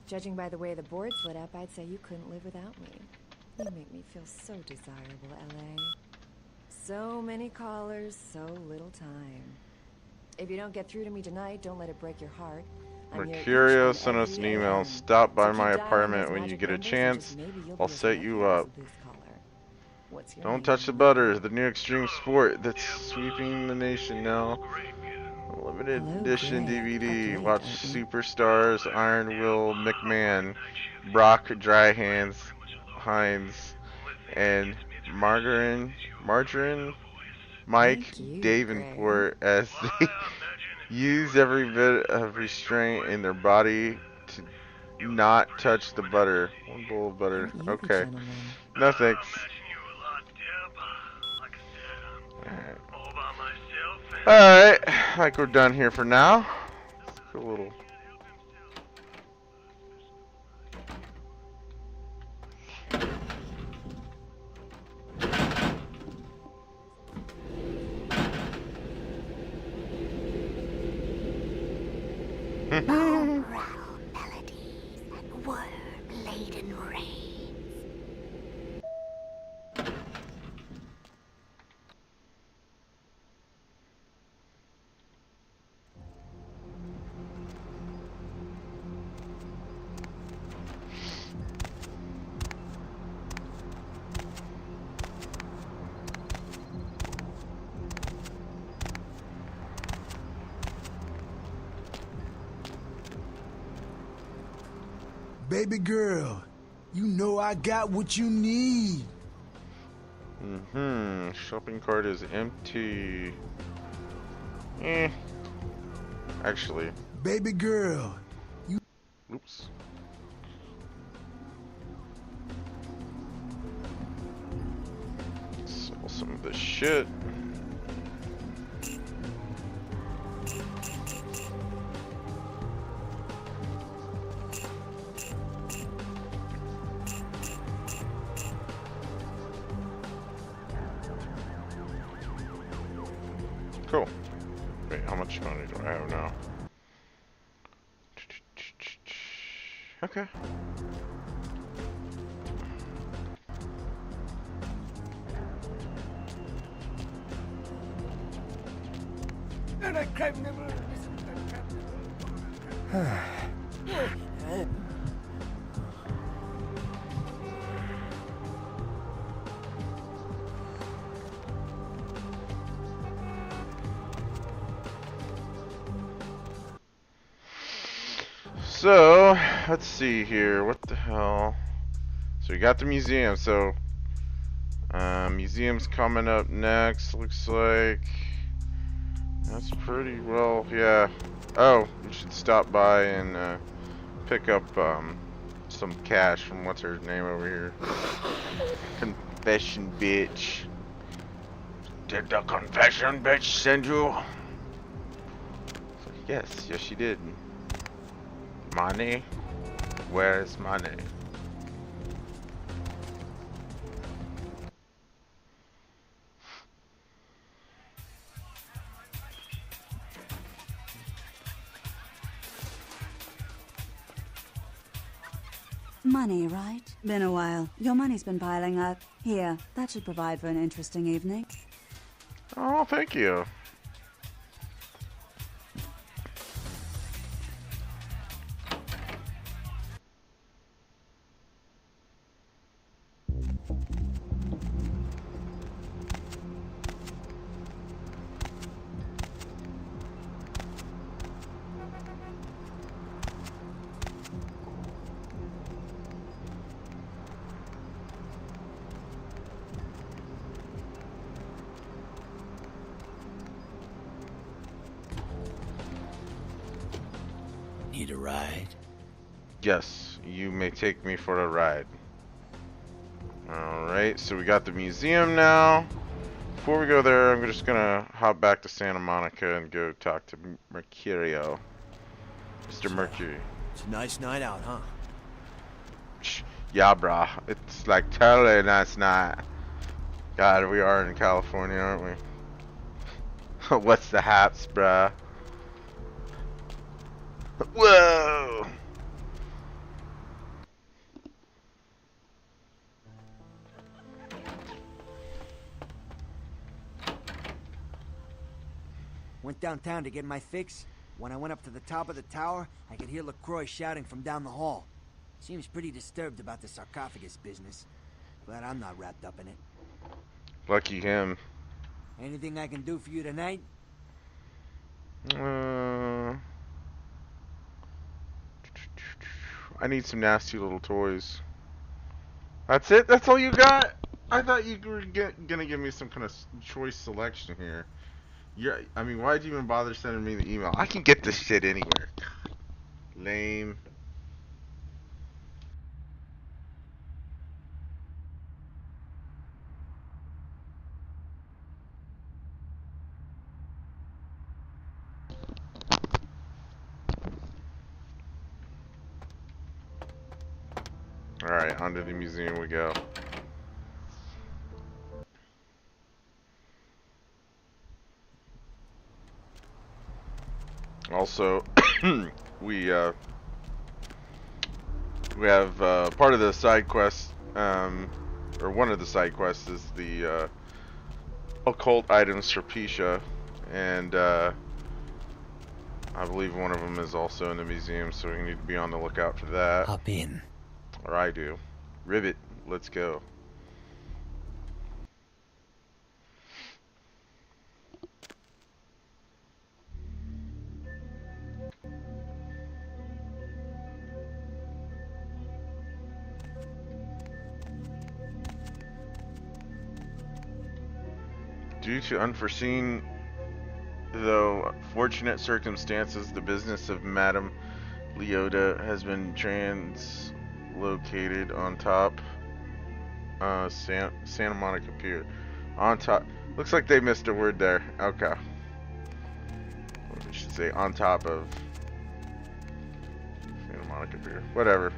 Judging by the way the board's lit up, I'd say you couldn't live without me. You make me feel so desirable, LA. So many callers, so little time. If you don't get through to me tonight, don't let it break your heart. Mercurio sent us an email. Stop by my apartment when you get a chance. I'll set you up. Don't touch the butter. The new extreme sport that's sweeping the nation now. Limited edition DVD. Watch Superstars, Iron Will McMahon, Brock Dry Hands Hines, and Margarine Mike Davenport as they use every bit of restraint in their body to not touch the butter. One bowl of butter. Okay. No thanks. Alright. I think we're done here for now. Let's go a little. Bone rattle melodies and worm-laden rains. Baby girl, you know I got what you need. Shopping cart is empty. Actually. Baby girl, you. Oops. Sell some of this shit. Cool. Wait, how much money do I have now? Okay. So, let's see here. What the hell? So we got the museum. So, museum's coming up next. Looks like that's pretty well. Yeah. Oh, we should stop by and pick up some cash from what's her name over here. Confession bitch. Did the confession bitch send you? Yes, yes she did. Money? Where's money? Money, right? Been a while. Your money's been piling up. Here, that should provide for an interesting evening. Oh, thank you. Need a ride? Yes, you may take me for a ride. Alright, so we got the museum now. Before we go there, I'm just gonna hop back to Santa Monica and go talk to Mercurio. Mr. Mercury. It's a nice night out, huh? Yeah, brah. It's like totally a nice night. God, we are in California, aren't we? What's the haps, brah? Whoa! Went downtown to get my fix. When I went up to the top of the tower, I could hear LaCroix shouting from down the hall. Seems pretty disturbed about the sarcophagus business. Glad I'm not wrapped up in it. Lucky him. Anything I can do for you tonight? I need some nasty little toys. That's it? That's all you got? I thought you were gonna give me some kind of choice selection here. Yeah, I mean, why'd you even bother sending me the email? I can get this shit anywhere. God, lame. Alright, onto the museum we go. Also, we have part of the side quest, or one of the side quests is the occult items for Pisha, and I believe one of them is also in the museum, so we need to be on the lookout for that. Hop in. Or I do. Ribbit, let's go. Due to unforeseen, though fortunate circumstances, the business of Madame Leota has been translocated on top Santa Monica Pier. On top. Looks like they missed a word there. Okay. We should say on top of Santa Monica Pier. Whatever.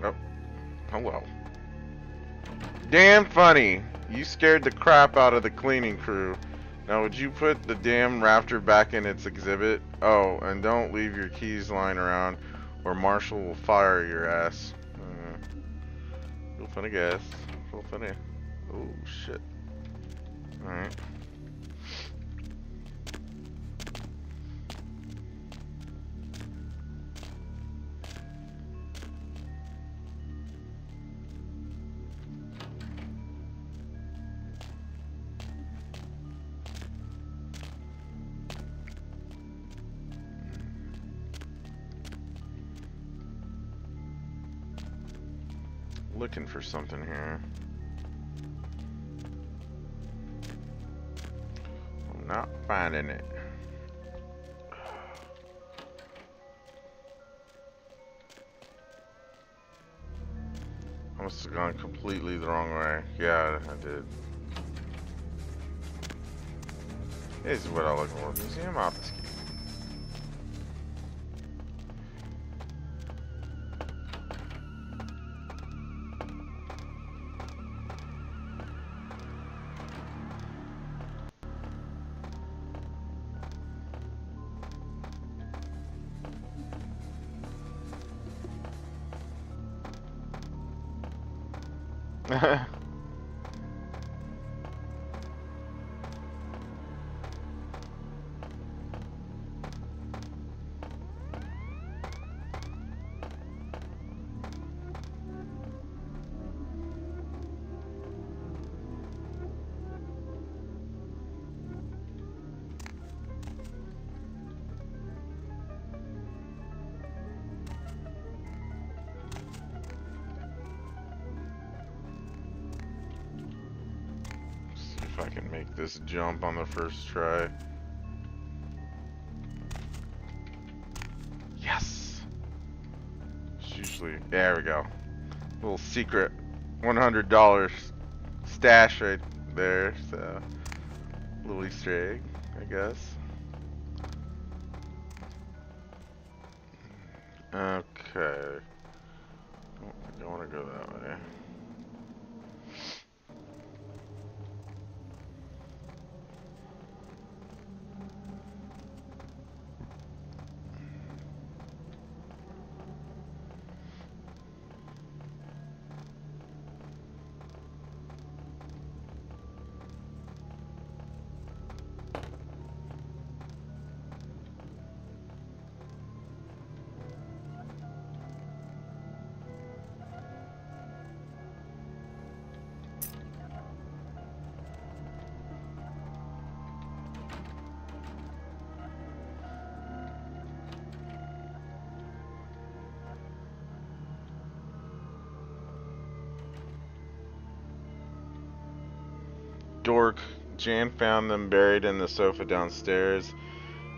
Oh, hello. Damn funny. You scared the crap out of the cleaning crew. Now would you put the damn rafter back in its exhibit? Oh, and don't leave your keys lying around or Marshall will fire your ass. Real funny guys. Real funny. Oh shit. Alright. Looking for something here. I'm not finding it. I must have gone completely the wrong way. Yeah, I did. This is what I look for. Museum office key. can make this jump on the first try. Yes! It's usually... There we go. Little secret $100 stash right there. So, little Easter egg, I guess. Okay. I don't think I want to go that way. Dork. Jan found them buried in the sofa downstairs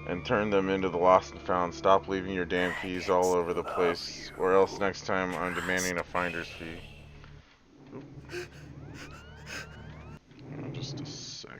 and turned them into the lost and found. Stop leaving your damn keys all over the place, or else next time I'm demanding a finder's fee. Just a second.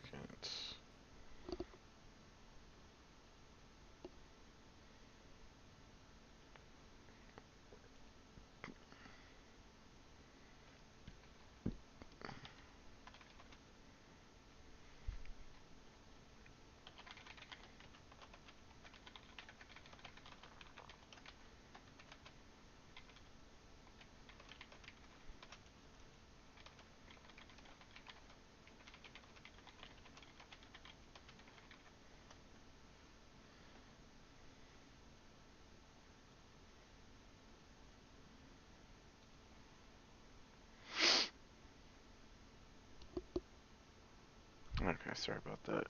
Okay, sorry about that.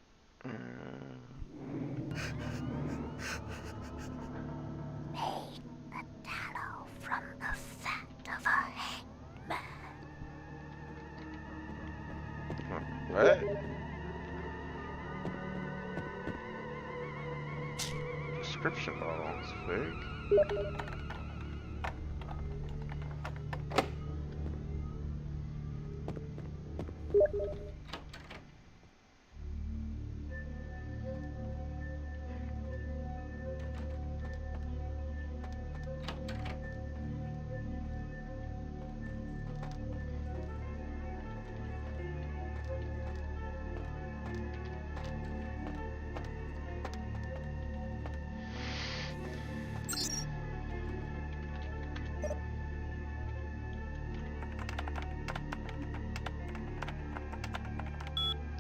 Made the tallow from the fat of a hangman. What? Description bottle is fake.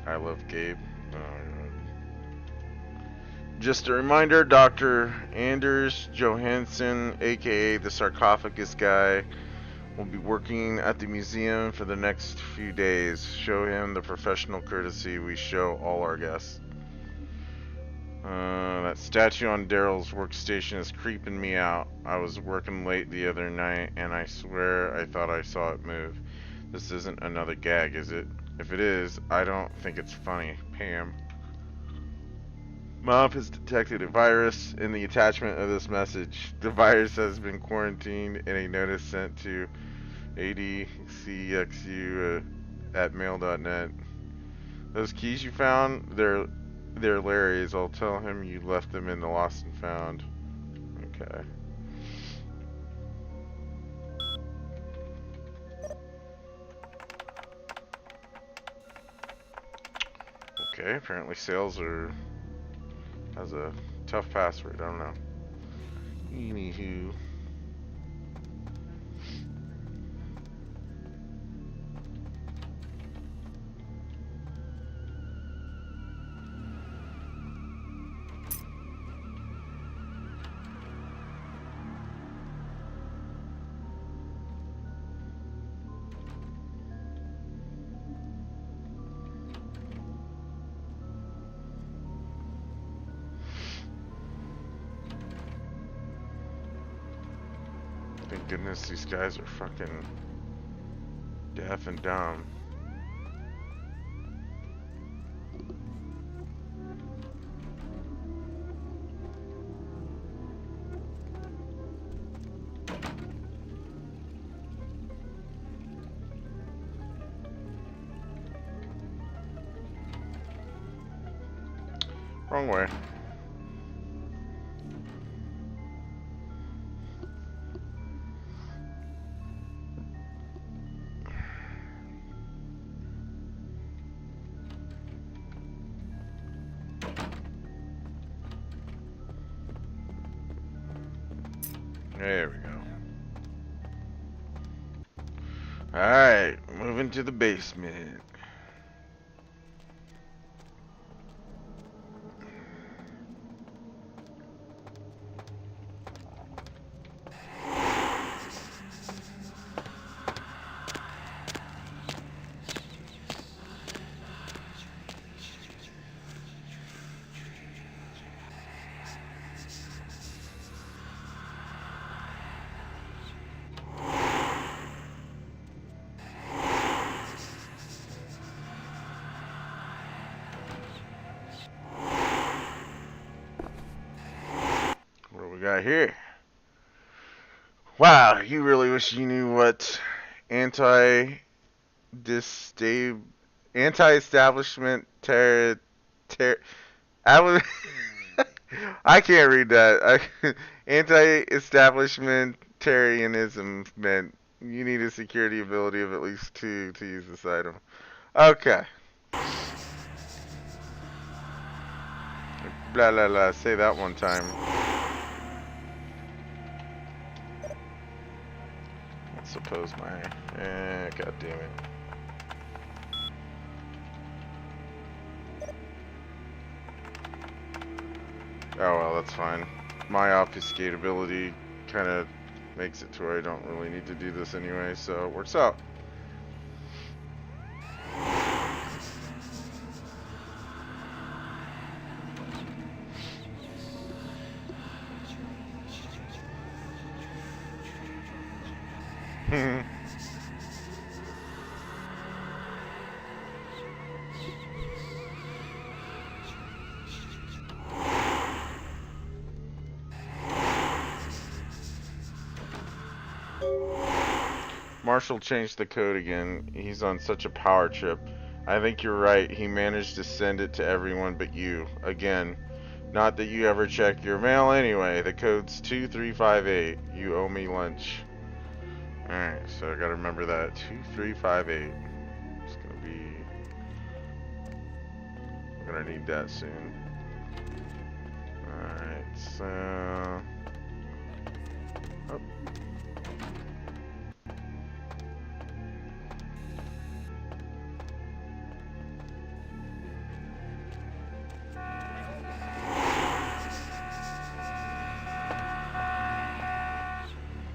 I love Gabe. Just a reminder, Dr. Anders Johansson, aka the sarcophagus guy, will be working at the museum for the next few days. Show him the professional courtesy we show all our guests. That statue on Daryl's workstation is creeping me out. I was working late the other night and I swear I thought I saw it move. This isn't another gag, is it? If it is, I don't think it's funny. Pam. Mom has detected a virus in the attachment of this message. The virus has been quarantined in a notice sent to adcxu at mail.net. Those keys you found, they're Larry's. I'll tell him you left them in the lost and found. Okay. Okay, apparently sales has a tough password, I don't know. Anywho. Thank goodness these guys are fucking deaf and dumb. wrong way. There we go. Alright, moving to the basement. Got here. Wow, you really wish you knew what anti-establishment I can't read that. Anti-establishmentarianism meant you need a security ability of at least 2 to use this item. Okay. Blah blah blah. Say that one time. Suppose my god damn it. Oh well, that's fine. My obfuscate ability kind of makes it to where I don't really need to do this anyway, so it works out. Marshall changed the code again. He's on such a power trip. I think you're right. He managed to send it to everyone but you. Again. Not that you ever check your mail anyway. The code's 2358. You owe me lunch. Alright, so I gotta remember that. 2358. It's gonna be... I'm gonna need that soon. Alright, so... Oh.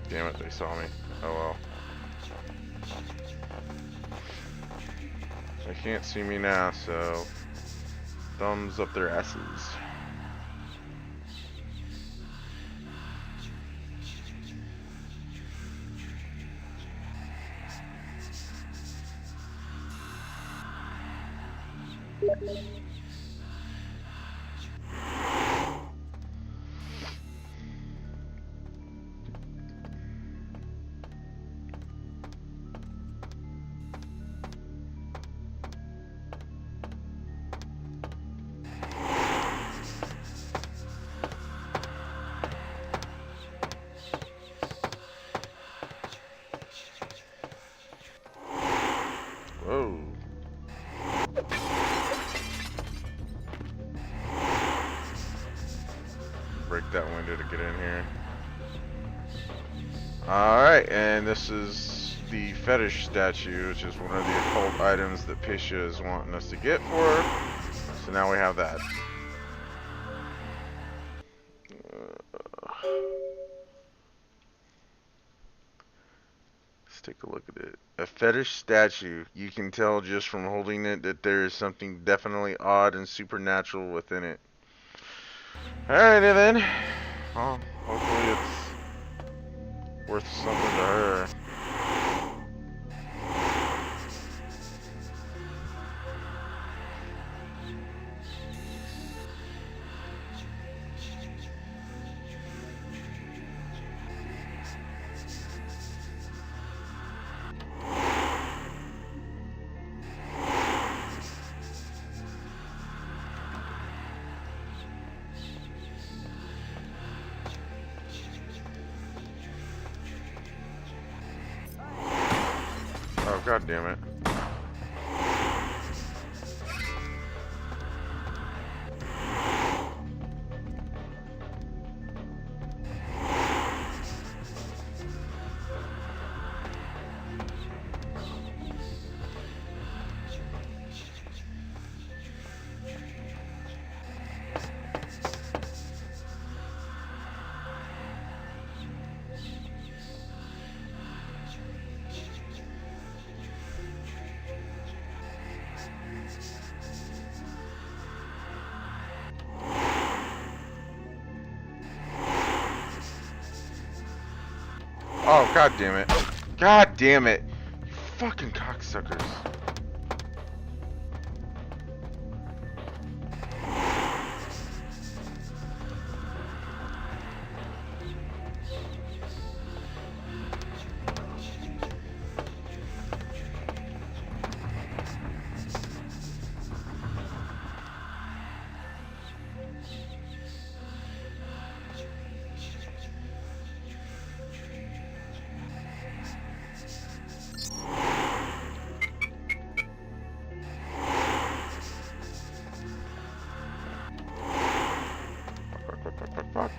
Damn it, they saw me. Oh well. They can't see me now, so thumbs up their asses. Whoa. Break that window to get in here. Alright, and this is the fetish statue, which is one of the occult items that Pisha is wanting us to get for. So now we have that. Let's take a look at it. A fetish statue. You can tell just from holding it that there is something definitely odd and supernatural within it. Alright then. Well, hopefully it's worth something to her. God damn it. Oh, god damn it. God damn it. You fucking cocksuckers. Fuck.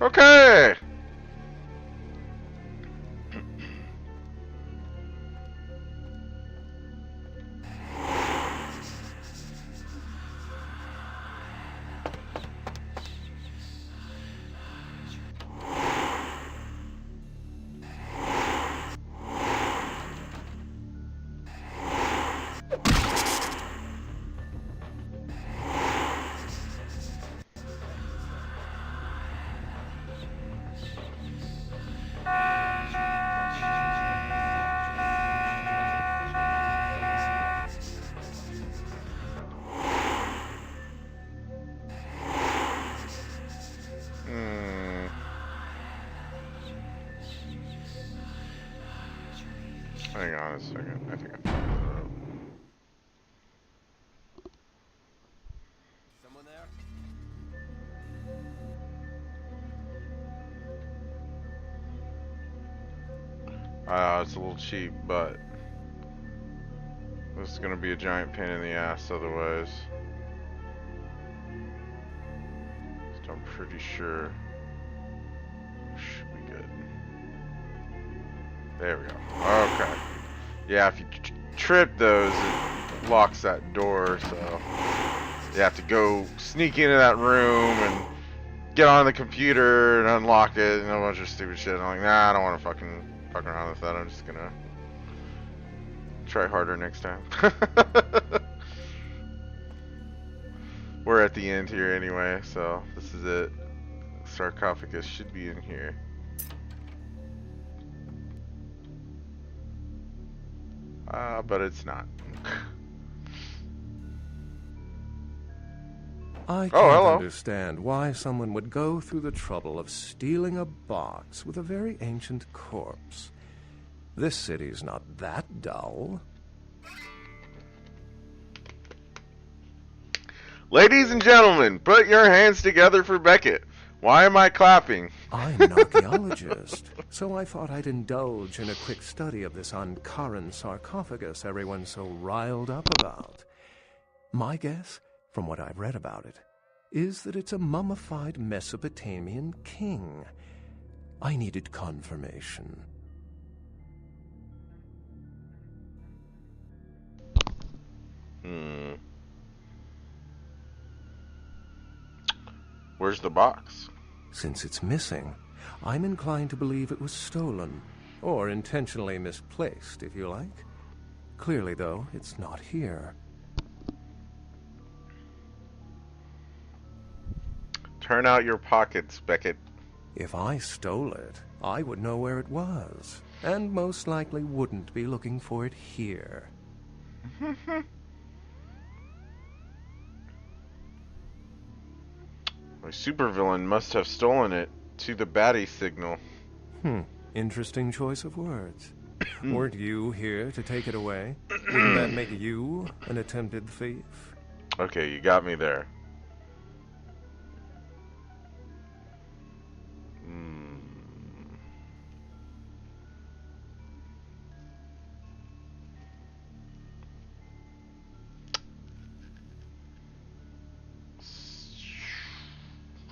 Okay. Hang on a second. I think I found it out. Someone there? It's a little cheap, but this is gonna be a giant pain in the ass otherwise. So I'm pretty sure should be good. There we go. Okay. Yeah, if you trip those, it locks that door, so you have to go sneak into that room and get on the computer and unlock it and a bunch of stupid shit. I'm like, nah, I don't want to fucking fuck around with that. I'm just gonna try harder next time. We're at the end here anyway, so this is it. Sarcophagus should be in here. But it's not. I can't hello. understand why someone would go through the trouble of stealing a box with a very ancient corpse. This city's not that dull. Ladies and gentlemen, put your hands together for Beckett. Why am I clapping? I'm an archaeologist, so I thought I'd indulge in a quick study of this Ankaran sarcophagus everyone's so riled up about. My guess, from what I've read about it, is that it's a mummified Mesopotamian king. I needed confirmation. Where's the box? Since it's missing, I'm inclined to believe it was stolen, or intentionally misplaced, if you like. Clearly, though, it's not here. Turn out your pockets, Beckett. If I stole it, I would know where it was, and most likely wouldn't be looking for it here. My supervillain must have stolen it to the baddie signal. Interesting choice of words. Weren't you here to take it away? Wouldn't that make you an attempted thief? Okay, you got me there.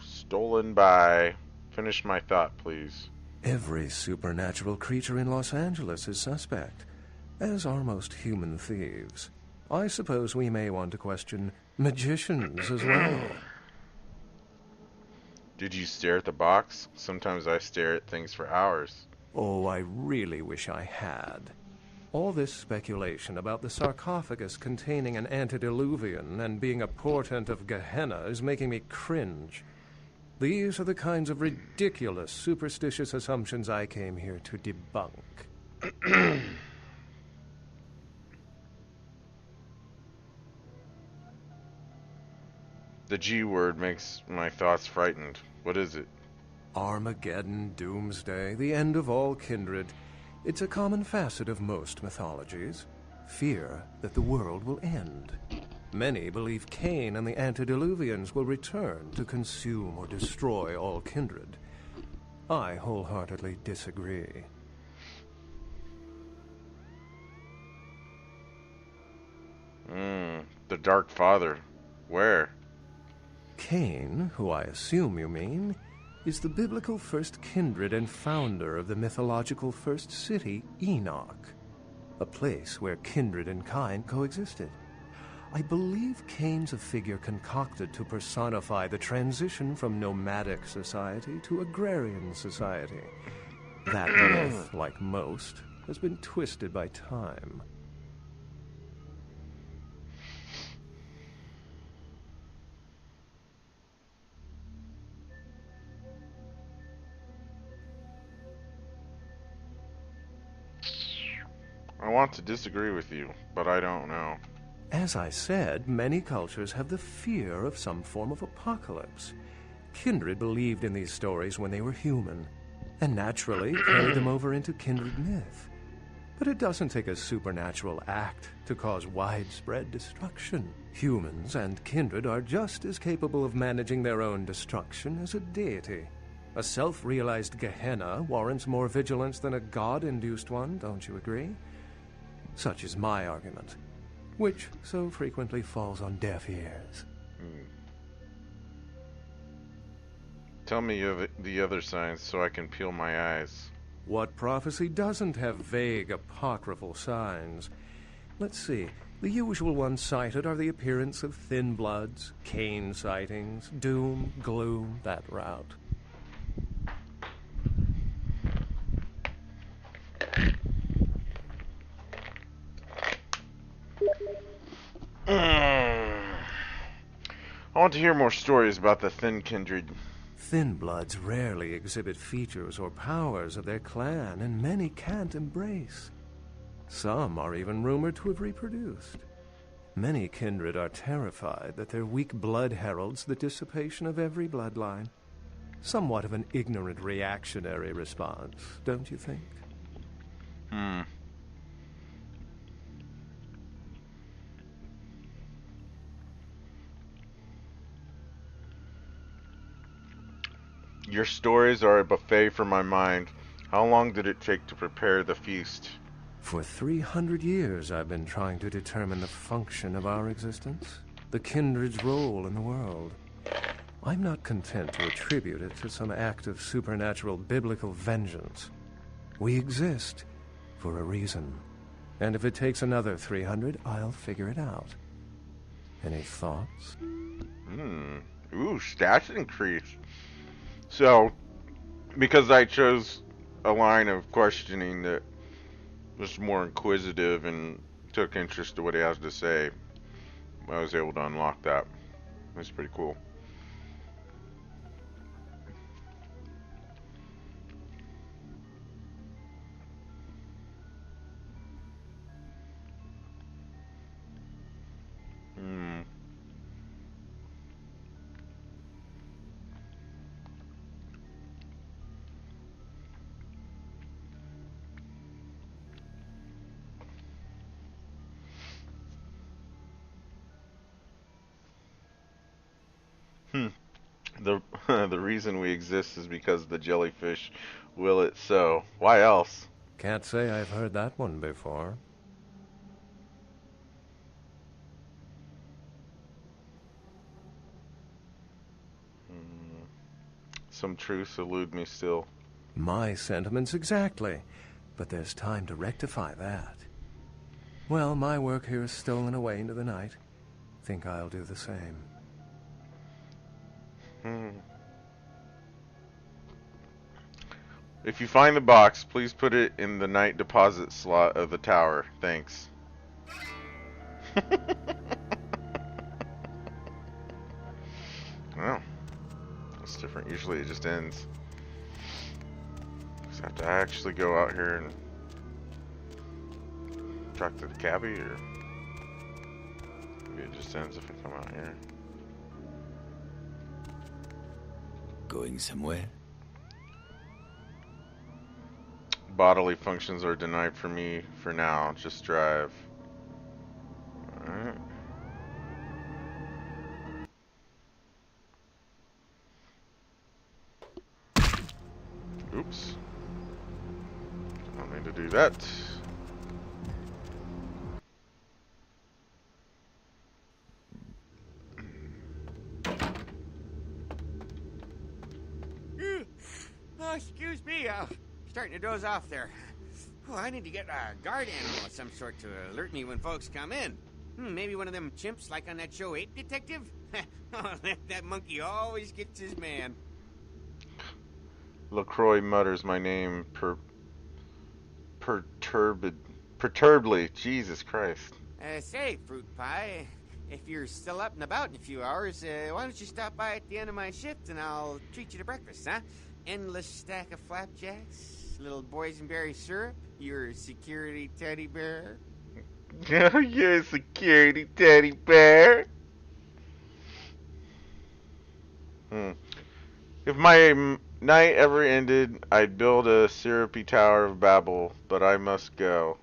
Stolen by... Finish my thought, please. Every supernatural creature in Los Angeles is suspect, as are most human thieves. I suppose we may want to question magicians as well. Did you stare at the box? Sometimes I stare at things for hours. Oh, I really wish I had. All this speculation about the sarcophagus containing an antediluvian and being a portent of Gehenna is making me cringe. These are the kinds of ridiculous, superstitious assumptions I came here to debunk. The G word makes my thoughts frightened. What is it? Armageddon, doomsday, the end of all kindred. It's a common facet of most mythologies. Fear that the world will end. Many believe Cain and the antediluvians will return to consume or destroy all kindred. I wholeheartedly disagree. The Dark Father. Where? Cain, who I assume you mean, is the biblical first kindred and founder of the mythological first city, Enoch, a place where kindred and kind coexisted. I believe Cain's a figure concocted to personify the transition from nomadic society to agrarian society. That myth, like most, has been twisted by time. I want to disagree with you, but I don't know. As I said, many cultures have the fear of some form of apocalypse. Kindred believed in these stories when they were human, and naturally carried them over into kindred myth. But it doesn't take a supernatural act to cause widespread destruction. Humans and kindred are just as capable of managing their own destruction as a deity. A self-realized Gehenna warrants more vigilance than a god-induced one, don't you agree? Such is my argument, which so frequently falls on deaf ears. Tell me the other signs so I can peel my eyes. What prophecy doesn't have vague, apocryphal signs? Let's see. The usual ones cited are the appearance of thin bloods, Cain sightings, doom, gloom, that route. I want to hear more stories about the Thin Kindred. Thin bloods rarely exhibit features or powers of their clan, and many can't embrace. Some are even rumored to have reproduced. Many kindred are terrified that their weak blood heralds the dissipation of every bloodline. Somewhat of an ignorant reactionary response, don't you think? Your stories are a buffet for my mind. How long did it take to prepare the feast? For 300 years I've been trying to determine the function of our existence, the kindred's role in the world. I'm not content to attribute it to some act of supernatural biblical vengeance. We exist for a reason, and if it takes another 300, I'll figure it out. Any thoughts? Ooh, stats increase. So, because I chose a line of questioning that was more inquisitive and took interest in what he has to say, I was able to unlock that. That's pretty cool. The the reason we exist is because the jellyfish will it so. Why else? Can't say I've heard that one before. Some truths elude me still. My sentiments exactly. But there's time to rectify that. Well, my work here is stolen away into the night. Think I'll do the same. If you find the box, please put it in the night deposit slot of the tower. Thanks. Well, that's different. Usually it just ends. So I have to actually go out here and talk to the cabbie, or maybe it just ends if I come out here. Going somewhere? Bodily functions are denied for me for now. Just drive. Alright. Oops. Don't mean to do that. Oh, excuse me. Starting to doze off there. Oh, I need to get a guard animal of some sort to alert me when folks come in. Maybe one of them chimps like on that show 8 Detective? Oh, that monkey always gets his man. LaCroix mutters my name perturbedly. Jesus Christ. Say, Fruit Pie, if you're still up and about in a few hours, why don't you stop by at the end of my shift and I'll treat you to breakfast, huh? Endless stack of flapjacks, little boysenberry syrup, your security teddy bear. Oh, you're a security teddy bear. If my night ever ended, I'd build a syrupy Tower of Babel, but I must go.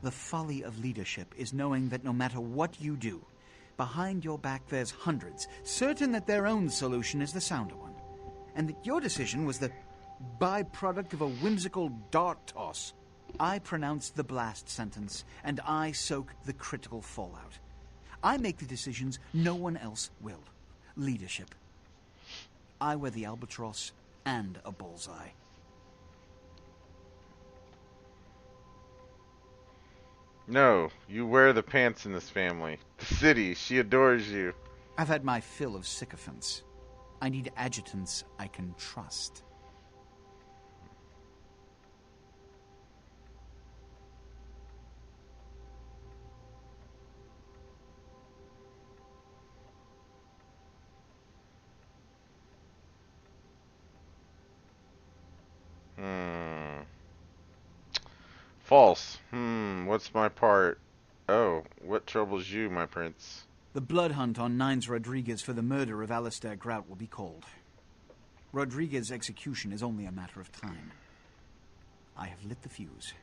The folly of leadership is knowing that no matter what you do, behind your back there's hundreds, certain that their own solution is the sounder one, and that your decision was the byproduct of a whimsical dart toss. I pronounce the blast sentence, and I soak the critical fallout. I make the decisions no one else will. Leadership. I wear the albatross and a bullseye. No, you wear the pants in this family. The city, she adores you. I've had my fill of sycophants. I need adjutants I can trust. False. What's my part? Oh, what troubles you, my prince? The blood hunt on Nines Rodriguez for the murder of Alistair Grout will be called. Rodriguez's execution is only a matter of time. I have lit the fuse.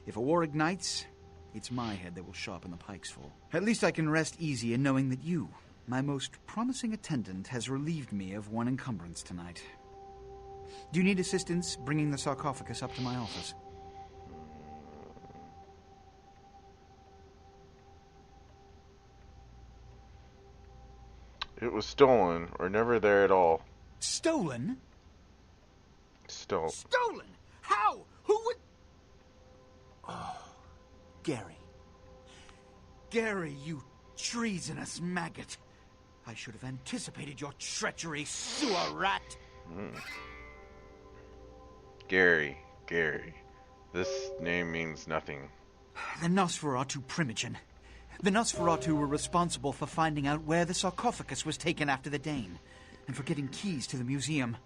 If a war ignites, it's my head that will sharpen the pikes for. At least I can rest easy in knowing that you, my most promising attendant, has relieved me of one encumbrance tonight. Do you need assistance bringing the sarcophagus up to my office? It was stolen, or never there at all. Stolen? Stolen. Stolen? How? Who would... Oh, Gary. Gary, you treasonous maggot. I should have anticipated your treachery, sewer rat. Gary. This name means nothing. The Nosferatu Primogen. The Nosferatu were responsible for finding out where the sarcophagus was taken after the Dane, and for getting keys to the museum.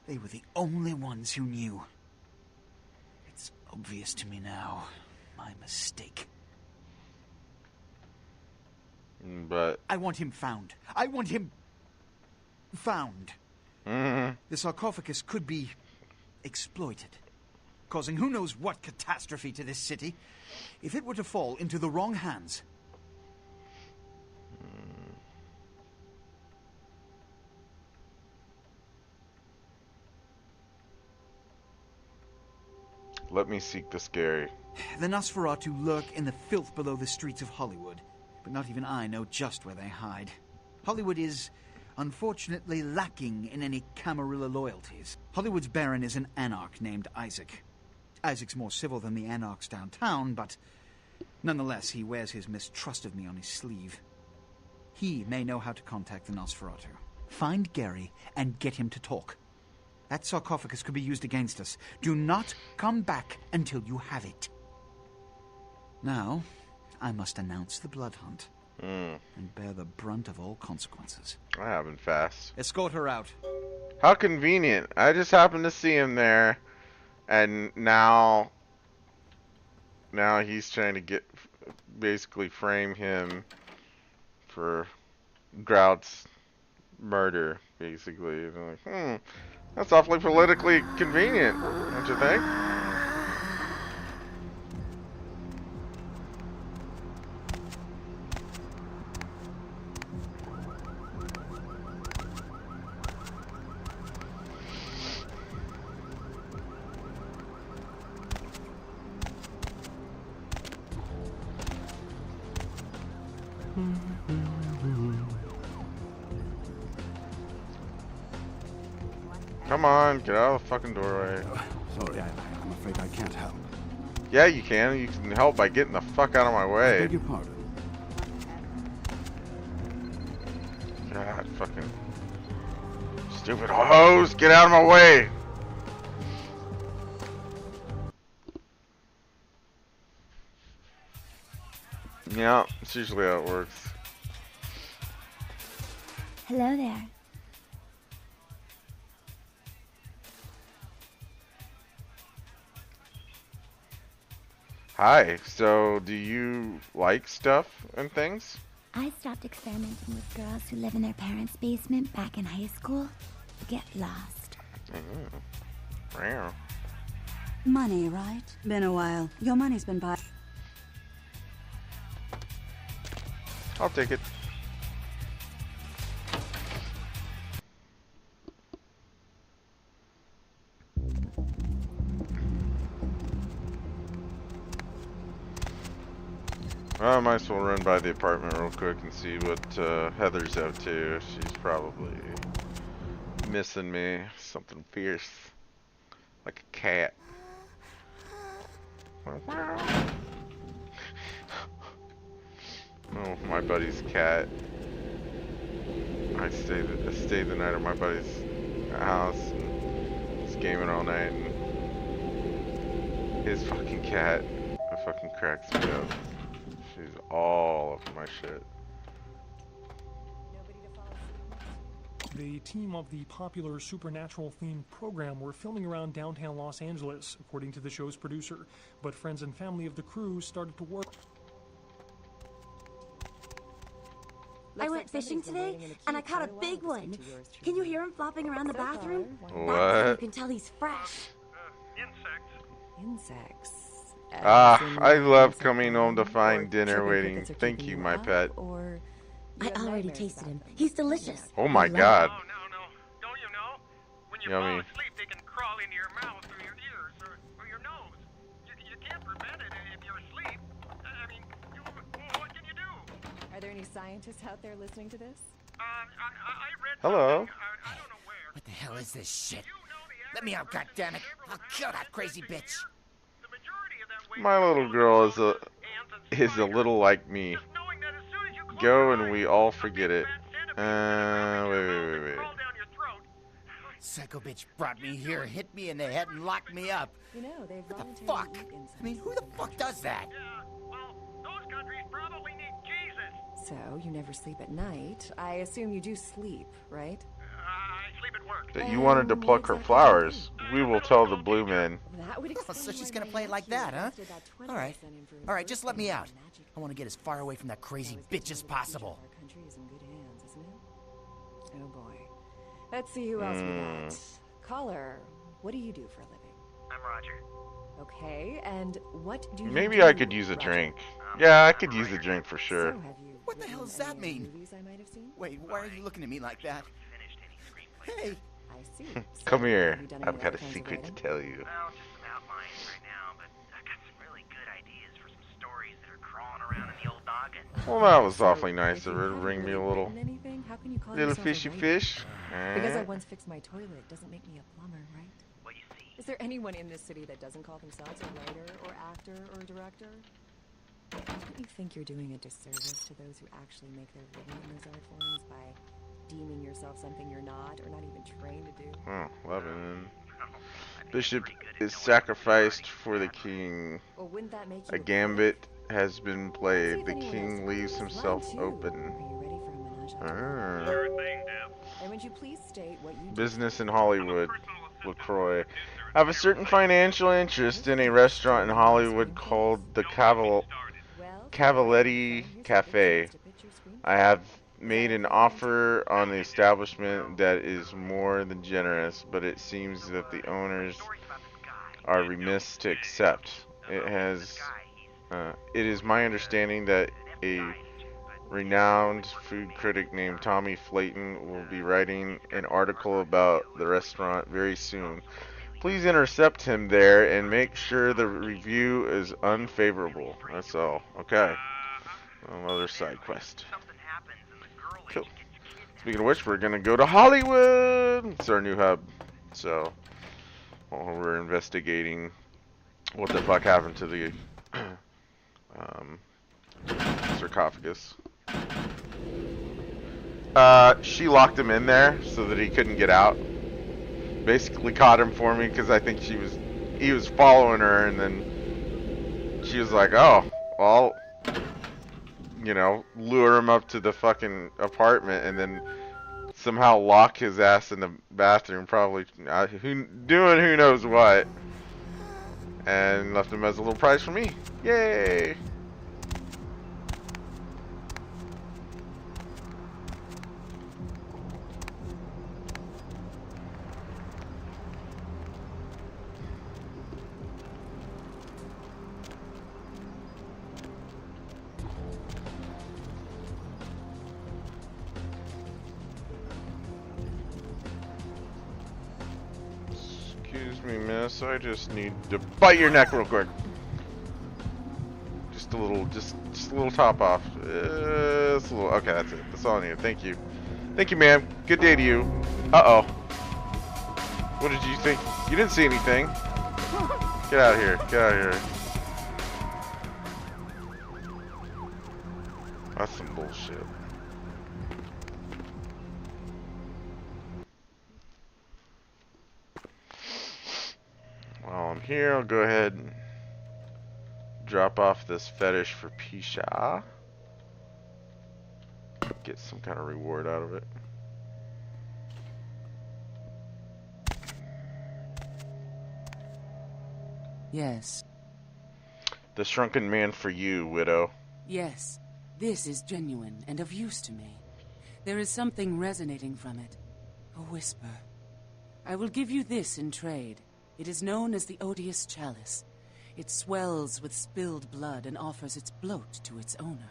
They were the only ones who knew. It's obvious to me now. My mistake. But I want him found. I want him found. Mm-hmm. The sarcophagus could be exploited, causing who knows what catastrophe to this city. If it were to fall into the wrong hands... Let me seek the scary. The Nosferatu lurk in the filth below the streets of Hollywood, but not even I know just where they hide. Hollywood is, unfortunately, lacking in any Camarilla loyalties. Hollywood's baron is an anarch named Isaac. Isaac's more civil than the anarchs downtown, but nonetheless, he wears his mistrust of me on his sleeve. He may know how to contact the Nosferatu. Find Gary and get him to talk. That sarcophagus could be used against us. Do not come back until you have it. Now, I must announce the blood hunt. And bear the brunt of all consequences. That happened fast. Escort her out. How convenient. I just happened to see him there. And now he's trying to basically frame him for Grout's murder, basically. And I'm like, that's awfully politically convenient, don't you think? Come on, get out of the fucking doorway. Sorry, I'm afraid I can't help. Yeah, you can. You can help by getting the fuck out of my way. I beg your pardon. God, fucking stupid hose, get out of my way. Yeah, it's usually how it works. Hello there. Hi, so do you like stuff and things? I stopped experimenting with girls who live in their parents' basement back in high school. Get lost. Wow. Money, right? Been a while. Your money's been by. I'll take it. Well, I might as well run by the apartment real quick and see what Heather's up to. She's probably missing me. Something fierce. Like a cat. Oh, my buddy's cat. I stayed the night at my buddy's house and was gaming all night, and his fucking cat fucking cracks me up. She's all up in my shit. The team of the popular supernatural-themed program were filming around downtown Los Angeles, according to the show's producer. But friends and family of the crew started to work. I went fishing today, and I caught a big one. Can you hear him flopping around the bathroom? What? That's how you can tell he's fresh. Insects. I love coming home to find dinner waiting. Thank you, my pet. I already tasted him. He's delicious. Oh my god. Oh, no. Don't you know? When you Yummy. fall asleep, they can crawl into your mouth through your ears or your nose. You can't prevent it if you're asleep. I mean, what can you do? Are there any scientists out there listening to this? I read Hello. I don't know where. What the hell is this shit? Let me out, goddammit! I'll kill that crazy bitch! My little girl is a little like me. Go and we all forget it. Wait. Psycho bitch brought me here, hit me in the head, and locked me up. You know, they've What the fuck? I mean, who the fuck does that? So, you never sleep at night. I assume you do sleep, right? I sleep at work. that you wanted to pluck her flowers. We will tell the blue men. That would Oh, so she's gonna play it like that, huh? Alright. Alright, just let me out. I want to get as far away from that crazy bitch as possible. Oh boy. Let's see who else we got. Caller, what do you do for a living? I'm Roger. Okay, and what do you Maybe do, I could use a drink. Yeah, I could use a drink for sure. What the hell does that mean? Wait, why are you looking at me like that? Hey! I see. Come here. I've got a secret to tell you. Well, just some outlines right now, but I've got some really good ideas for some stories that are crawling around in the old noggin. Well, that was awfully nice of her to bring me a little little fishy fish. Because I once fixed my toilet doesn't make me a plumber, right? Well, you see. Is there anyone in this city that doesn't call themselves a writer or actor or director? Don't you think you're doing a disservice to those who actually make their living in those art forms by deeming yourself something you're not or not even trained to do? Oh, 11. Bishop is sacrificed for the king. Well, wouldn't that make you A gambit has been played. The king leaves himself open. And would you please state what you Business in Hollywood. LaCroix. I have a certain financial interest in a restaurant in Hollywood called the Cavaletti Cafe. I have made an offer on the establishment that is more than generous, but it seems that the owners are remiss to accept. It is my understanding that a renowned food critic named Tommy Flayton will be writing an article about the restaurant very soon. Please intercept him there and make sure the review is unfavorable. That's all. Okay. Another side quest. Cool. Speaking of which, we're gonna go to Hollywood. It's our new hub. So, while we're investigating what the fuck happened to the sarcophagus. She locked him in there so that he couldn't get out. Basically caught him for me because I think he was following her, and then she was like, oh, well, you know, lure him up to the fucking apartment and then somehow lock his ass in the bathroom, probably doing who knows what, and left him as a little prize for me. Yay! Excuse me, miss. I just need to bite your neck real quick. Just a little top off. Just a little. Okay, that's it. That's all I need. Thank you. Thank you, ma'am. Good day to you. Uh-oh. What did you think? You didn't see anything. Get out of here. Get out of here. That's some bullshit. While I'm here, I'll go ahead and drop off this fetish for Pisha. Get some kind of reward out of it. Yes. The shrunken man for you, widow. Yes. This is genuine and of use to me. There is something resonating from it. A whisper. I will give you this in trade. It is known as the Odious Chalice. It swells with spilled blood and offers its bloat to its owner.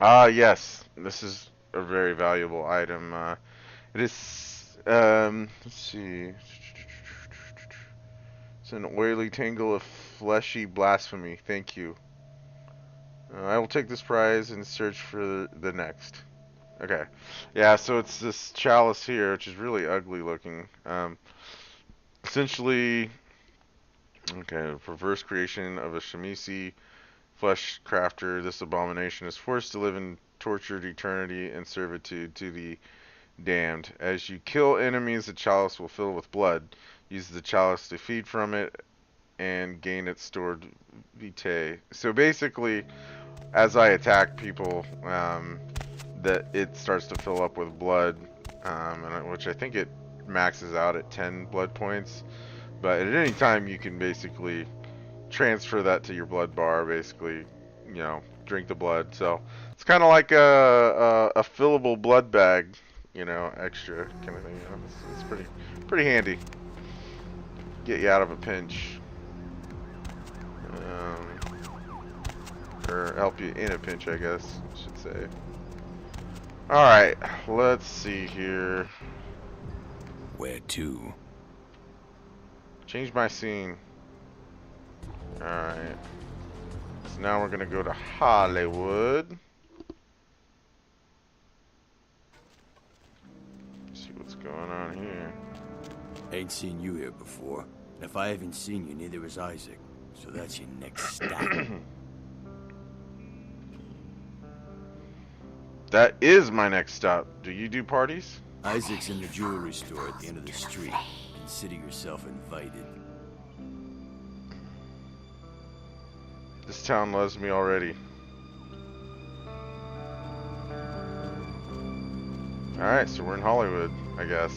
Ah, yes. This is a very valuable item. It is, let's see. It's an oily tangle of fleshy blasphemy. Thank you. I will take this prize and search for the next. Okay. Yeah, so it's this chalice here, which is really ugly looking. Essentially, okay, perverse creation of a Shamisi flesh crafter. This abomination is forced to live in tortured eternity and servitude to the damned. As you kill enemies, the chalice will fill with blood. Use the chalice to feed from it and gain its stored vitae. So basically, as I attack people, that it starts to fill up with blood, which I think it maxes out at 10 blood points. But at any time, you can basically transfer that to your blood bar, basically, you know, drink the blood. So it's kind of like a fillable blood bag, you know, extra kind of thing. You know? It's pretty handy. Get you out of a pinch. Or help you in a pinch, I guess I should say. Alright, let's see here. Where to? Change my scene. Alright. So now we're gonna go to Hollywood. See what's going on here. Ain't seen you here before. And if I haven't seen you, neither has Isaac. So that's your next stop. That is my next stop. Do you do parties? Isaac's in the jewelry store at the end of the street. Consider yourself invited. This town loves me already. Alright, so we're in Hollywood, I guess.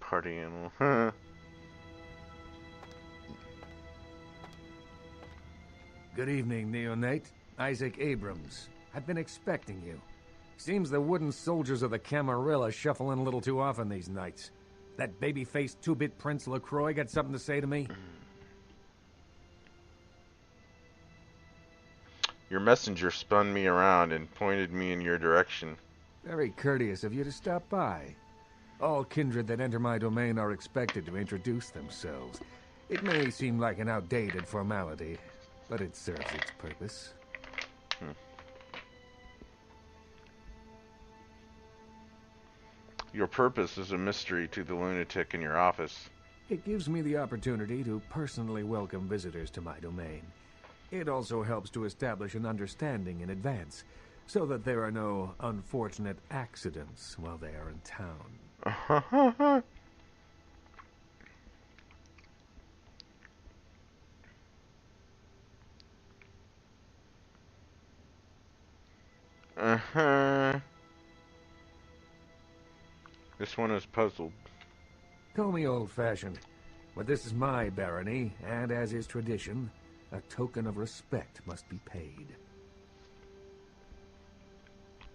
Party animal. Huh. Good evening, Neonate. Isaac Abrams. I've been expecting you. Seems the wooden soldiers of the Camarilla shuffle in a little too often these nights. That baby-faced two-bit Prince LaCroix got something to say to me? Your messenger spun me around and pointed me in your direction. Very courteous of you to stop by. All kindred that enter my domain are expected to introduce themselves. It may seem like an outdated formality, but it serves its purpose. Your purpose is a mystery to the lunatic in your office. It gives me the opportunity to personally welcome visitors to my domain. It also helps to establish an understanding in advance, so that there are no unfortunate accidents while they are in town. This one is puzzled. Call me old-fashioned, but this is my barony, and as is tradition, a token of respect must be paid.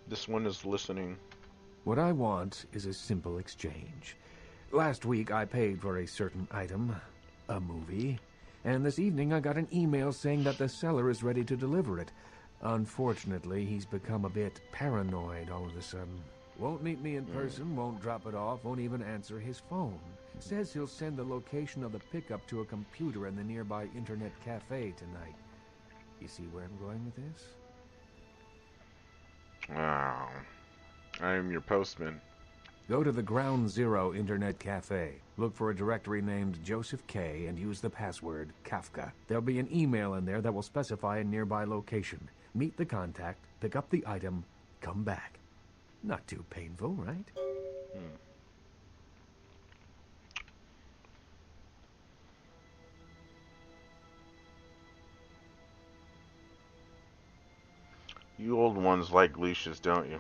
This one is listening. What I want is a simple exchange. Last week I paid for a certain item, a movie, and this evening I got an email saying that the seller is ready to deliver it. Unfortunately, he's become a bit paranoid all of a sudden. Won't meet me in person, won't drop it off, won't even answer his phone. Says he'll send the location of the pickup to a computer in the nearby internet cafe tonight. You see where I'm going with this? Wow. I am your postman. Go to the Ground Zero Internet Cafe. Look for a directory named Joseph K. and use the password Kafka. There'll be an email in there that will specify a nearby location. Meet the contact, pick up the item, come back. Not too painful, right? You old ones like leashes, don't you?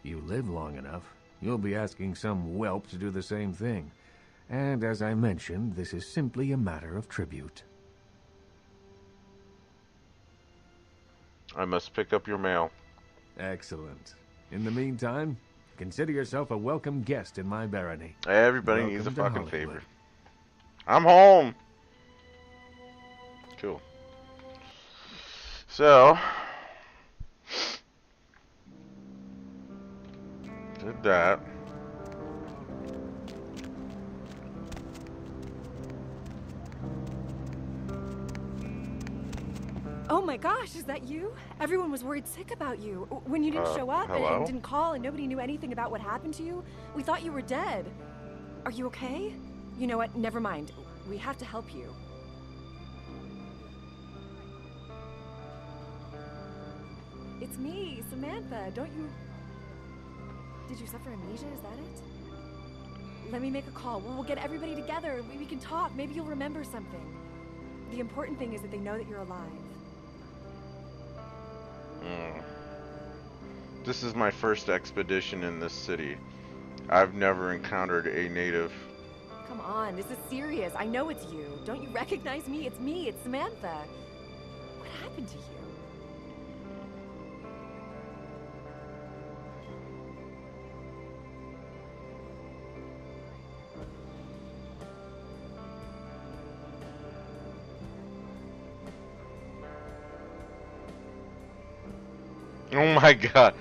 You live long enough, you'll be asking some whelp to do the same thing. And as I mentioned, this is simply a matter of tribute. I must pick up your mail. Excellent. In the meantime, consider yourself a welcome guest in my barony. Everybody Welcome needs a to fucking Hollywood. favor. I'm home. Cool. So, did that. Oh my my gosh, is that you? Everyone was worried sick about you. When you didn't show up hello? and didn't call and nobody knew anything about what happened to you, we thought you were dead. Are you okay? You know what? Never mind. We have to help you. It's me, Samantha. Don't you... Did you suffer amnesia? Is that it? Let me make a call. We'll get everybody together. We can talk. Maybe you'll remember something. The important thing is that they know that you're alive. This is my first expedition in this city. I've never encountered a native. Come on, this is serious. I know it's you. Don't you recognize me? It's me. It's Samantha. What happened to you? Oh my god.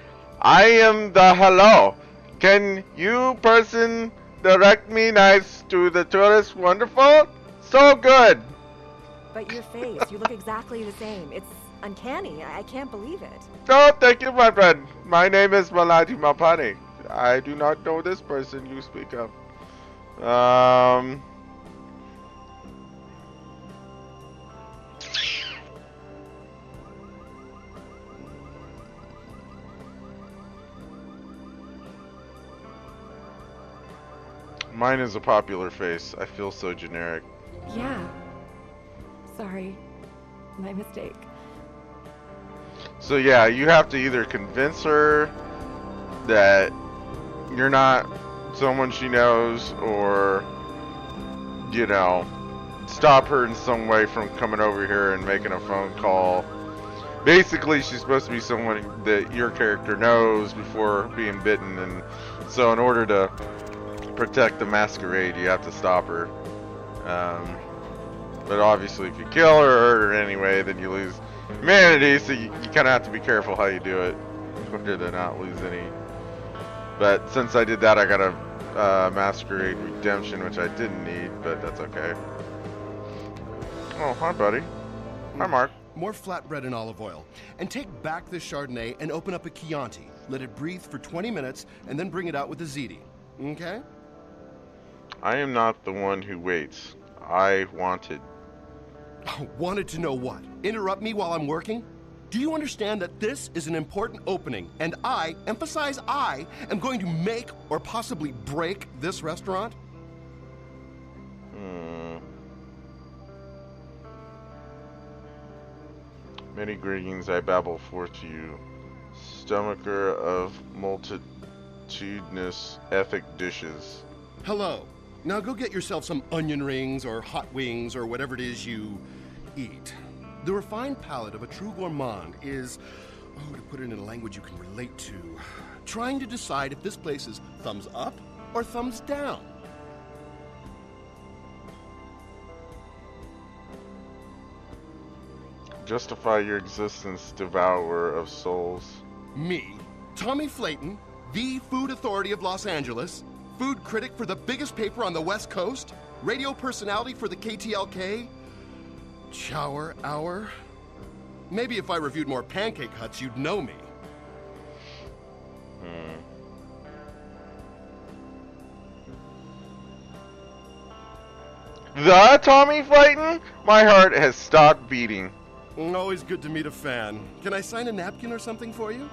I am the hello. Can you person direct me nice to the tourist wonderful? So good. But your face, you look exactly the same. It's uncanny. I can't believe it. Oh, thank you, my friend. My name is Malati Mapani. I do not know this person you speak of. Mine is a popular face. I feel so generic. Yeah. Sorry. My mistake. So yeah, you have to either convince her that you're not someone she knows, or, you know, stop her in some way from coming over here and making a phone call. Basically, she's supposed to be someone that your character knows before being bitten, and so in order to protect the Masquerade, you have to stop her. But obviously, if you kill her or hurt her anyway, then you lose humanity, so you kind of have to be careful how you do it in order to not lose any. But since I did that, I got a Masquerade redemption, which I didn't need, but that's okay. Oh, hi, buddy. Hi, Mark. More flatbread and olive oil. And take back this Chardonnay and open up a Chianti. Let it breathe for 20 minutes, and then bring it out with a ziti. Okay? I am not the one who waits. I wanted. Wanted to know what? Interrupt me while I'm working? Do you understand that this is an important opening, and I, emphasize I, am going to make or possibly break this restaurant? Many greetings I babble forth to you, stomacher of multitudinous ethic dishes. Hello. Now go get yourself some onion rings or hot wings or whatever it is you eat. The refined palate of a true gourmand is, to put it in a language you can relate to, trying to decide if this place is thumbs up or thumbs down. Justify your existence, devourer of souls. Me, Tommy Flayton, the food authority of Los Angeles, food critic for the biggest paper on the West Coast, radio personality for the KTLK, Chower Hour. Maybe if I reviewed more Pancake Huts, you'd know me. The Tommy Flayton? My heart has stopped beating. Always good to meet a fan. Can I sign a napkin or something for you?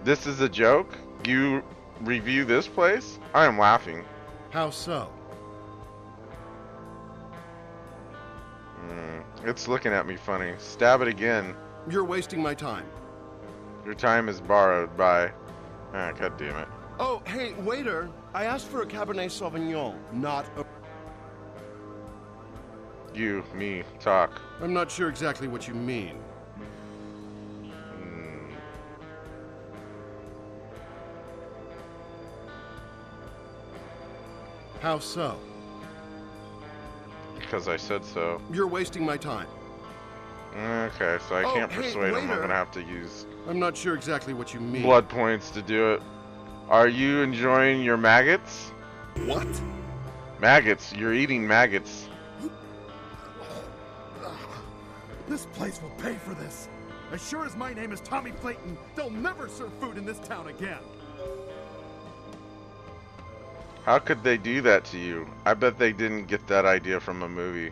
This is a joke? You review this place? I am laughing. How so? It's looking at me funny. Stab it again. You're wasting my time. Your time is borrowed by... Ah, God damn it. Oh, hey, waiter. I asked for a Cabernet Sauvignon, not a... You, me, talk. I'm not sure exactly what you mean. How so? Because I said so. You're wasting my time. Okay, so I can't persuade him. I'm gonna have to use... I'm not sure exactly what you mean. Blood points to do it. Are you enjoying your maggots? What? Maggots. You're eating maggots. This place will pay for this. As sure as my name is Tommy Flayton, they'll never serve food in this town again. How could they do that to you? I bet they didn't get that idea from a movie.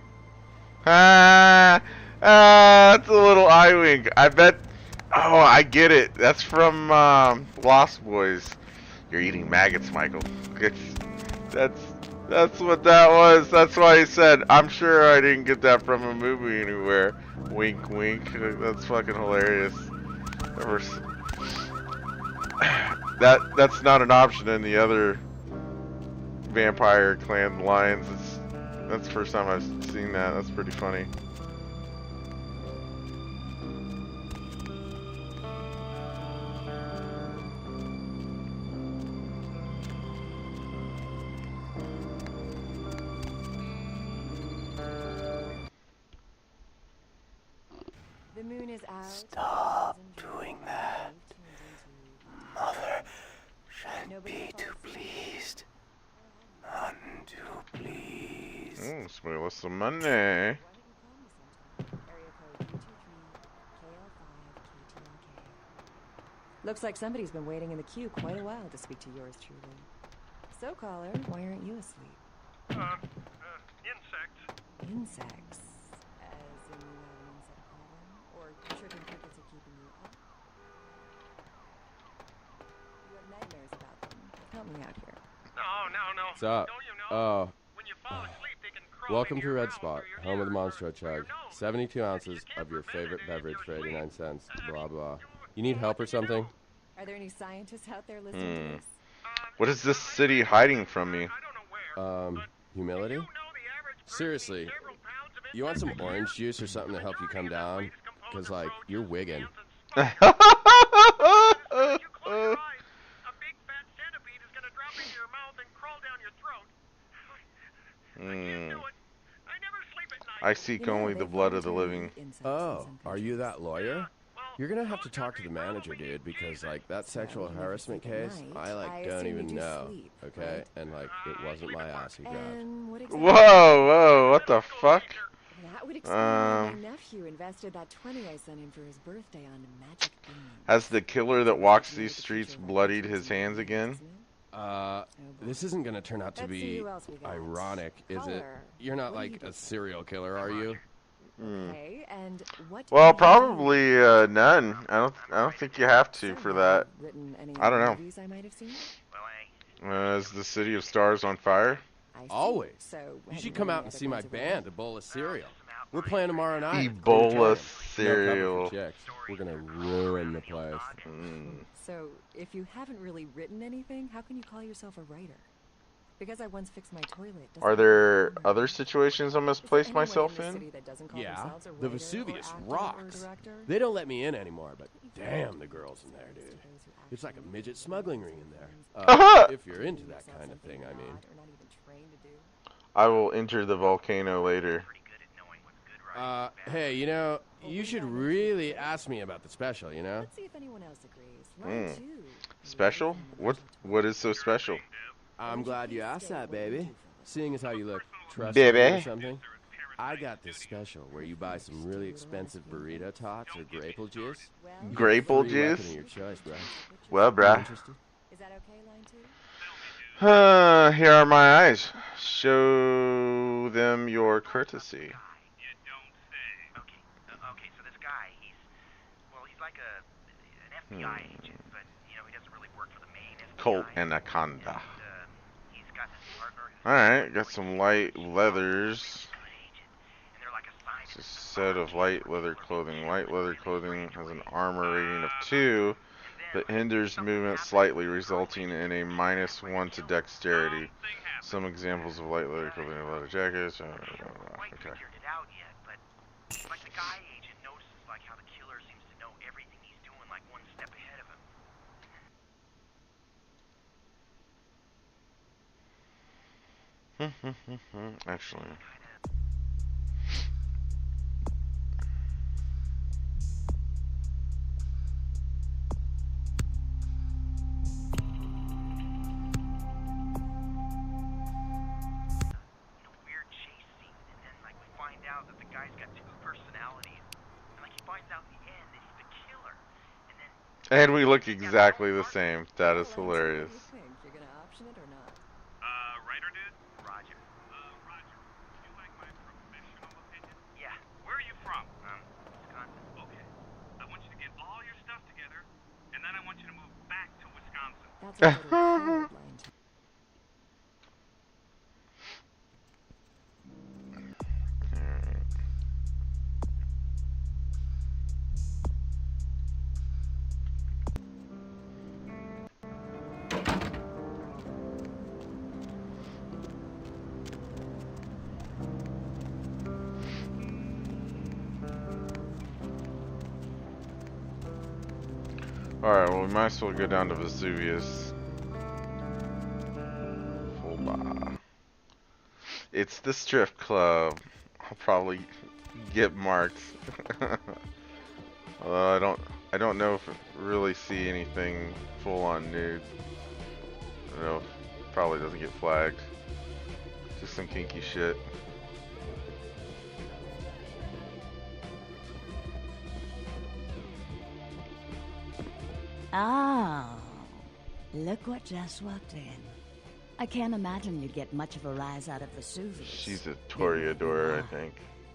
That's a little eye wink. I bet. Oh, I get it. That's from Lost Boys. You're eating maggots, Michael. That's what that was. That's why he said, I'm sure I didn't get that from a movie anywhere. Wink, wink. That's fucking hilarious. That's not an option in the other Vampire Clan lines. That's the first time I've seen that. That's pretty funny. The moon is out. Stop doing that. Mother shouldn't be too pleased. None too pleased. Spoil us some money. Looks like somebody's been waiting in the queue quite a while to speak to yours truly. So, caller, why aren't you asleep? Insects. Insects? As in you have an insect problem? Or tripping crickets are keeping you up? You have nightmares about them. Help me out here. No. What's up? Oh. Welcome to Red Spot, home of the Monstro Charge. 72 ounces of your favorite beverage for 89 cents. Blah, blah. You need help or something? Are there any scientists out there listening to this? What is this city hiding from me? Humility? Seriously, you want some orange juice or something to help you come down? Because, like, you're wigging. I seek only the blood of the living. Oh, are you that lawyer? You're gonna have to talk to the manager, dude, because, like, that sexual harassment case, I, like, don't even know, okay? And, like, it wasn't my ass he grabbed. Whoa, what the fuck? That would explain why my nephew invested that 20 I sent him for his birthday on magic games. Has the killer that walks these streets bloodied his hands again? This isn't gonna turn out to be ironic, is it? You're not, like, a serial killer, are you? Okay, and what Well, probably none. I don't think you have to for that. I don't know. Is the City of Stars on fire? Always. You should come out and see my band, Ebola Cereal. We're playing tomorrow night. Ebola Cereal. We're gonna ruin the place. So, if you haven't really written anything, how can you call yourself a writer? Because I once fixed my toilet. Are there other situations I must place myself in? Yeah, the Vesuvius rocks. They don't let me in anymore, but damn, the girls in there, dude. It's like a midget smuggling ring in there. If you're into that kind of thing, I mean. I will enter the volcano later. Hey, you know, you should really ask me about the special, you know? Let's see if anyone else agrees. Special? What is so special? I'm glad you asked that, baby. Seeing as how you look trustworthy or something, I got this special where you buy some really expensive burrito tots or grape juice. Grape juice? Your choice, bro. Well, bruh. Is that okay, line 2? Here are my eyes. Show them your courtesy. Okay, so this guy, he's like an FBI agent, but, you know, he doesn't really work for the main FBI. Colt Anaconda. He's got this partner. Alright, got some light leathers. It's a set of light leather clothing. Light leather clothing has an armor rating of 2, but hinders movement slightly, resulting in a -1 to dexterity. Some examples of light leather clothing are leather jackets. Okay. Like the guy agent notices like how the killer seems to know everything he's doing like one step ahead of him. Actually. Weird chase scene, and then like we find out that the guy's got 2 personalities. finds out the end that he's the killer. And we look exactly the same. That is hilarious. You're gonna option it or not? Writer dude? Roger. Roger, would you like my professional opinion? Yeah. Where are you from? Wisconsin. Okay. I want you to get all your stuff together, and then I want you to move back to Wisconsin. That's a little colorblind. Alright, well, we might as well go down to Vesuvius. Full bar. It's the strip club. I'll probably get marked. Although I don't know if I really see anything full on nude. I don't know, probably doesn't get flagged. Just some kinky shit. Oh, look what just walked in. I can't imagine you'd get much of a rise out of Vesuvius. She's a Toreador, I think.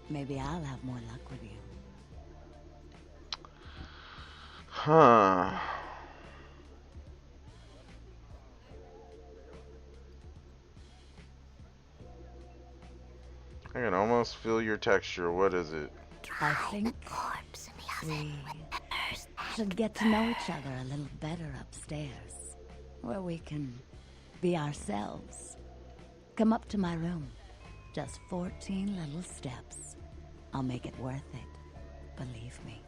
Maybe I'll have more luck with you. Huh. I can almost feel your texture. What is it? I think we should get to know each other a little better upstairs, where we can be ourselves. Come up to my room. Just 14 little steps. I'll make it worth it. Believe me.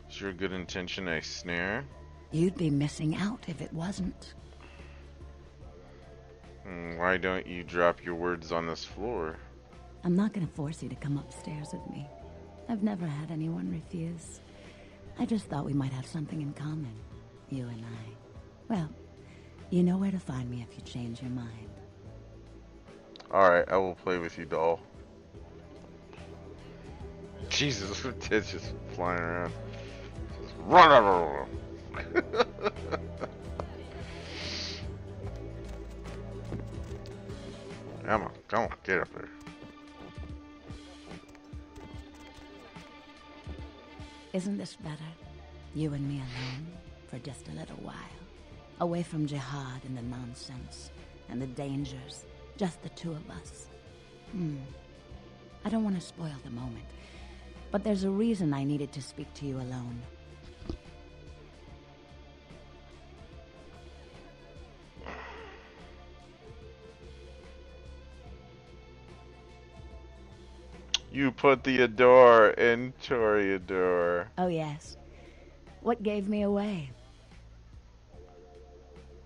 Is your good intention a snare? You'd be missing out if it wasn't. Why don't you drop your words on this floor? I'm not gonna force you to come upstairs with me. I've never had anyone refuse. I just thought we might have something in common, you and I. Well, you know where to find me if you change your mind. Alright, I will play with you, doll. Jesus, her tits just flying around. Just run over. Come on, get up there. Isn't this better? You and me alone for just a little while. Away from jihad and the nonsense and the dangers. Just the two of us. I don't want to spoil the moment, but there's a reason I needed to speak to you alone. You put the Adore in Toreador. Oh yes. What gave me away?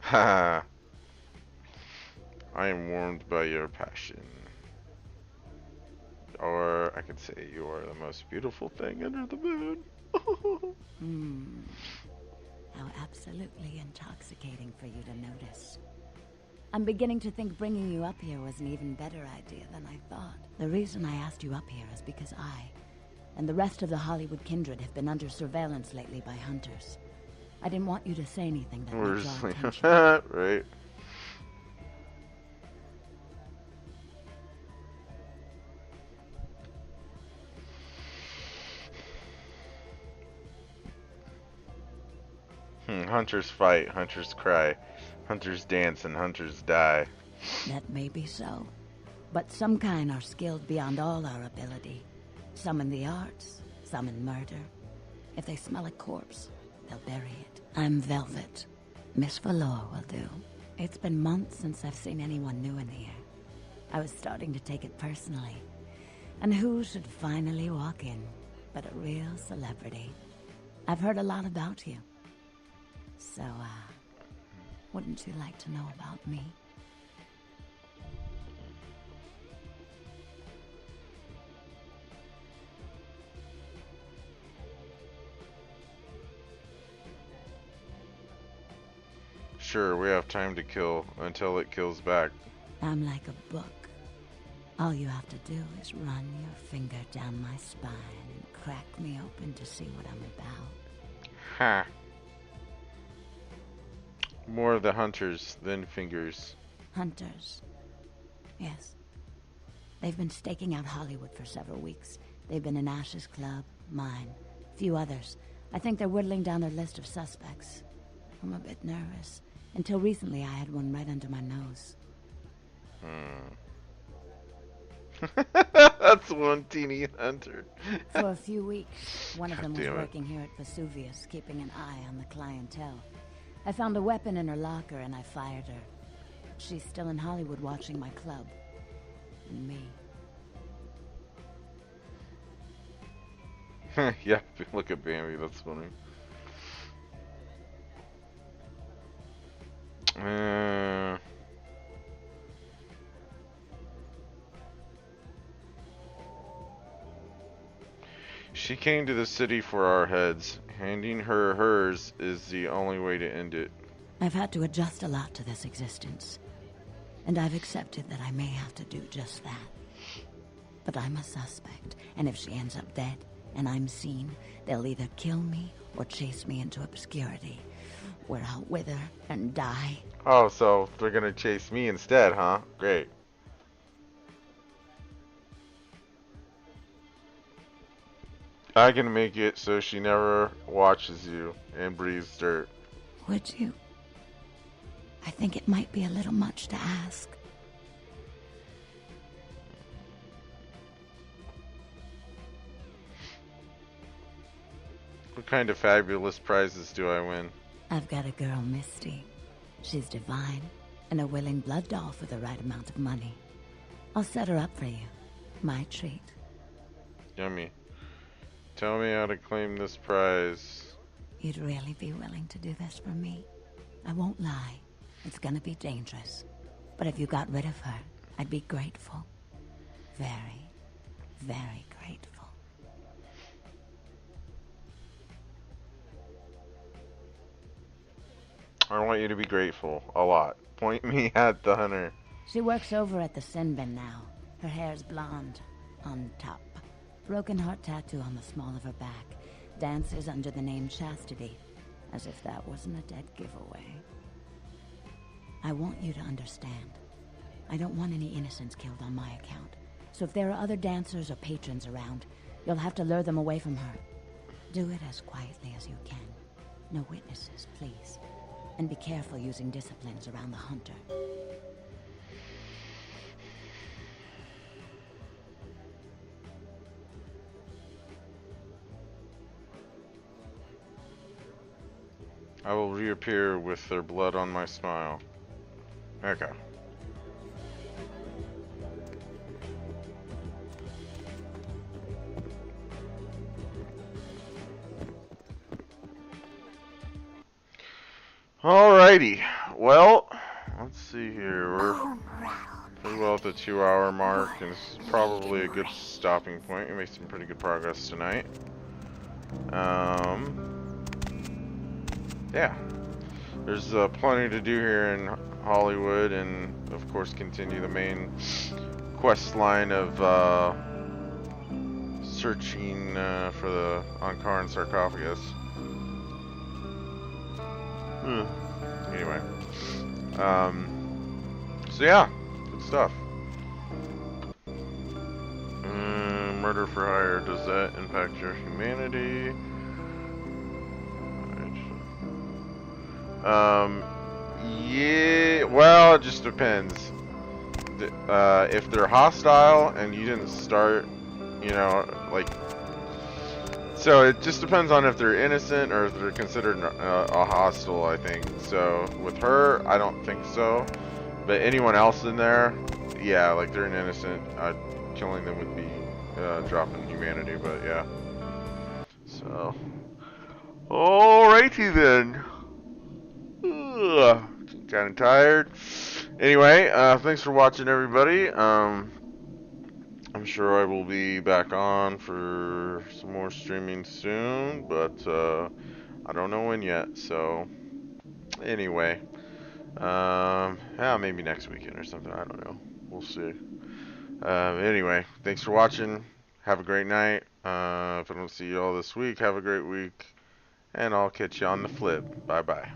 Ha! I am warmed by your passion. Or I could say you are the most beautiful thing under the moon. How absolutely intoxicating for you to notice. I'm beginning to think bringing you up here was an even better idea than I thought. The reason I asked you up here is because I and the rest of the Hollywood kindred have been under surveillance lately by hunters. I didn't want you to say anything that might draw attention. Right. Hunters fight, hunters cry, hunters dance, and hunters die. That may be so, but some kind are skilled beyond all our ability. Some in the arts, some in murder. If they smell a corpse, they'll bury it. I'm Velvet. Miss Valor will do. It's been months since I've seen anyone new in here. I was starting to take it personally. And who should finally walk in but a real celebrity? I've heard a lot about you. So, wouldn't you like to know about me? Sure, we have time to kill until it kills back. I'm like a book. All you have to do is run your finger down my spine and crack me open to see what I'm about. Ha. More of the hunters than fingers. Hunters. Yes. They've been staking out Hollywood for several weeks. They've been in Ash's club, mine, a few others. I think they're whittling down their list of suspects. I'm a bit nervous. Until recently, I had one right under my nose. That's one teeny hunter. For a few weeks, one of them was damn it. working here at Vesuvius, keeping an eye on the clientele. I found a weapon in her locker and I fired her. She's still in Hollywood watching my club. And me. Yeah, look at Bambi, that's funny. She came to the city for our heads. Handing her hers is the only way to end it. I've had to adjust a lot to this existence. And I've accepted that I may have to do just that. But I'm a suspect, and if she ends up dead, and I'm seen, they'll either kill me or chase me into obscurity, where I'll wither and die. Oh, so they're gonna chase me instead, huh? Great. I can make it so she never watches you and breathes dirt. Would you? I think it might be a little much to ask. What kind of fabulous prizes do I win? I've got a girl, Misty. She's divine, and a willing blood doll for the right amount of money. I'll set her up for you. My treat. Yummy. Tell me how to claim this prize. You'd really be willing to do this for me? I won't lie. It's gonna be dangerous. But if you got rid of her, I'd be grateful. Very, very grateful. I want you to be grateful. A lot. Point me at the hunter. She works over at the sin bin now. Her hair's blonde. On top. Broken heart tattoo on the small of her back. Dances under the name Chastity. As if that wasn't a dead giveaway. I want you to understand. I don't want any innocents killed on my account. So if there are other dancers or patrons around, you'll have to lure them away from her. Do it as quietly as you can. No witnesses, please. And be careful using disciplines around the hunter. I will reappear with their blood on my smile. Okay. Alrighty. Well, let's see here. We're pretty well at the 2-hour mark, and this is probably a good stopping point. We made some pretty good progress tonight. Yeah. There's plenty to do here in Hollywood, and of course continue the main quest line of searching for the Ankaran sarcophagus. Anyway, so yeah, good stuff. Murder for hire, does that impact your humanity? Yeah, well, it just depends. If they're hostile and you didn't start, you know, like, so it just depends on if they're innocent or if they're considered a hostile, I think. So with her, I don't think so. But anyone else in there, yeah, like they're an innocent. Killing them would be dropping humanity, but yeah. So, alrighty then. Kind of tired. Anyway, thanks for watching, everybody. I'm sure I will be back on for some more streaming soon, but I don't know when yet. So, anyway, Yeah, maybe next weekend or something. I don't know. We'll see. Anyway, thanks for watching. Have a great night. If I don't see you all this week, have a great week. And I'll catch you on the flip. Bye-bye.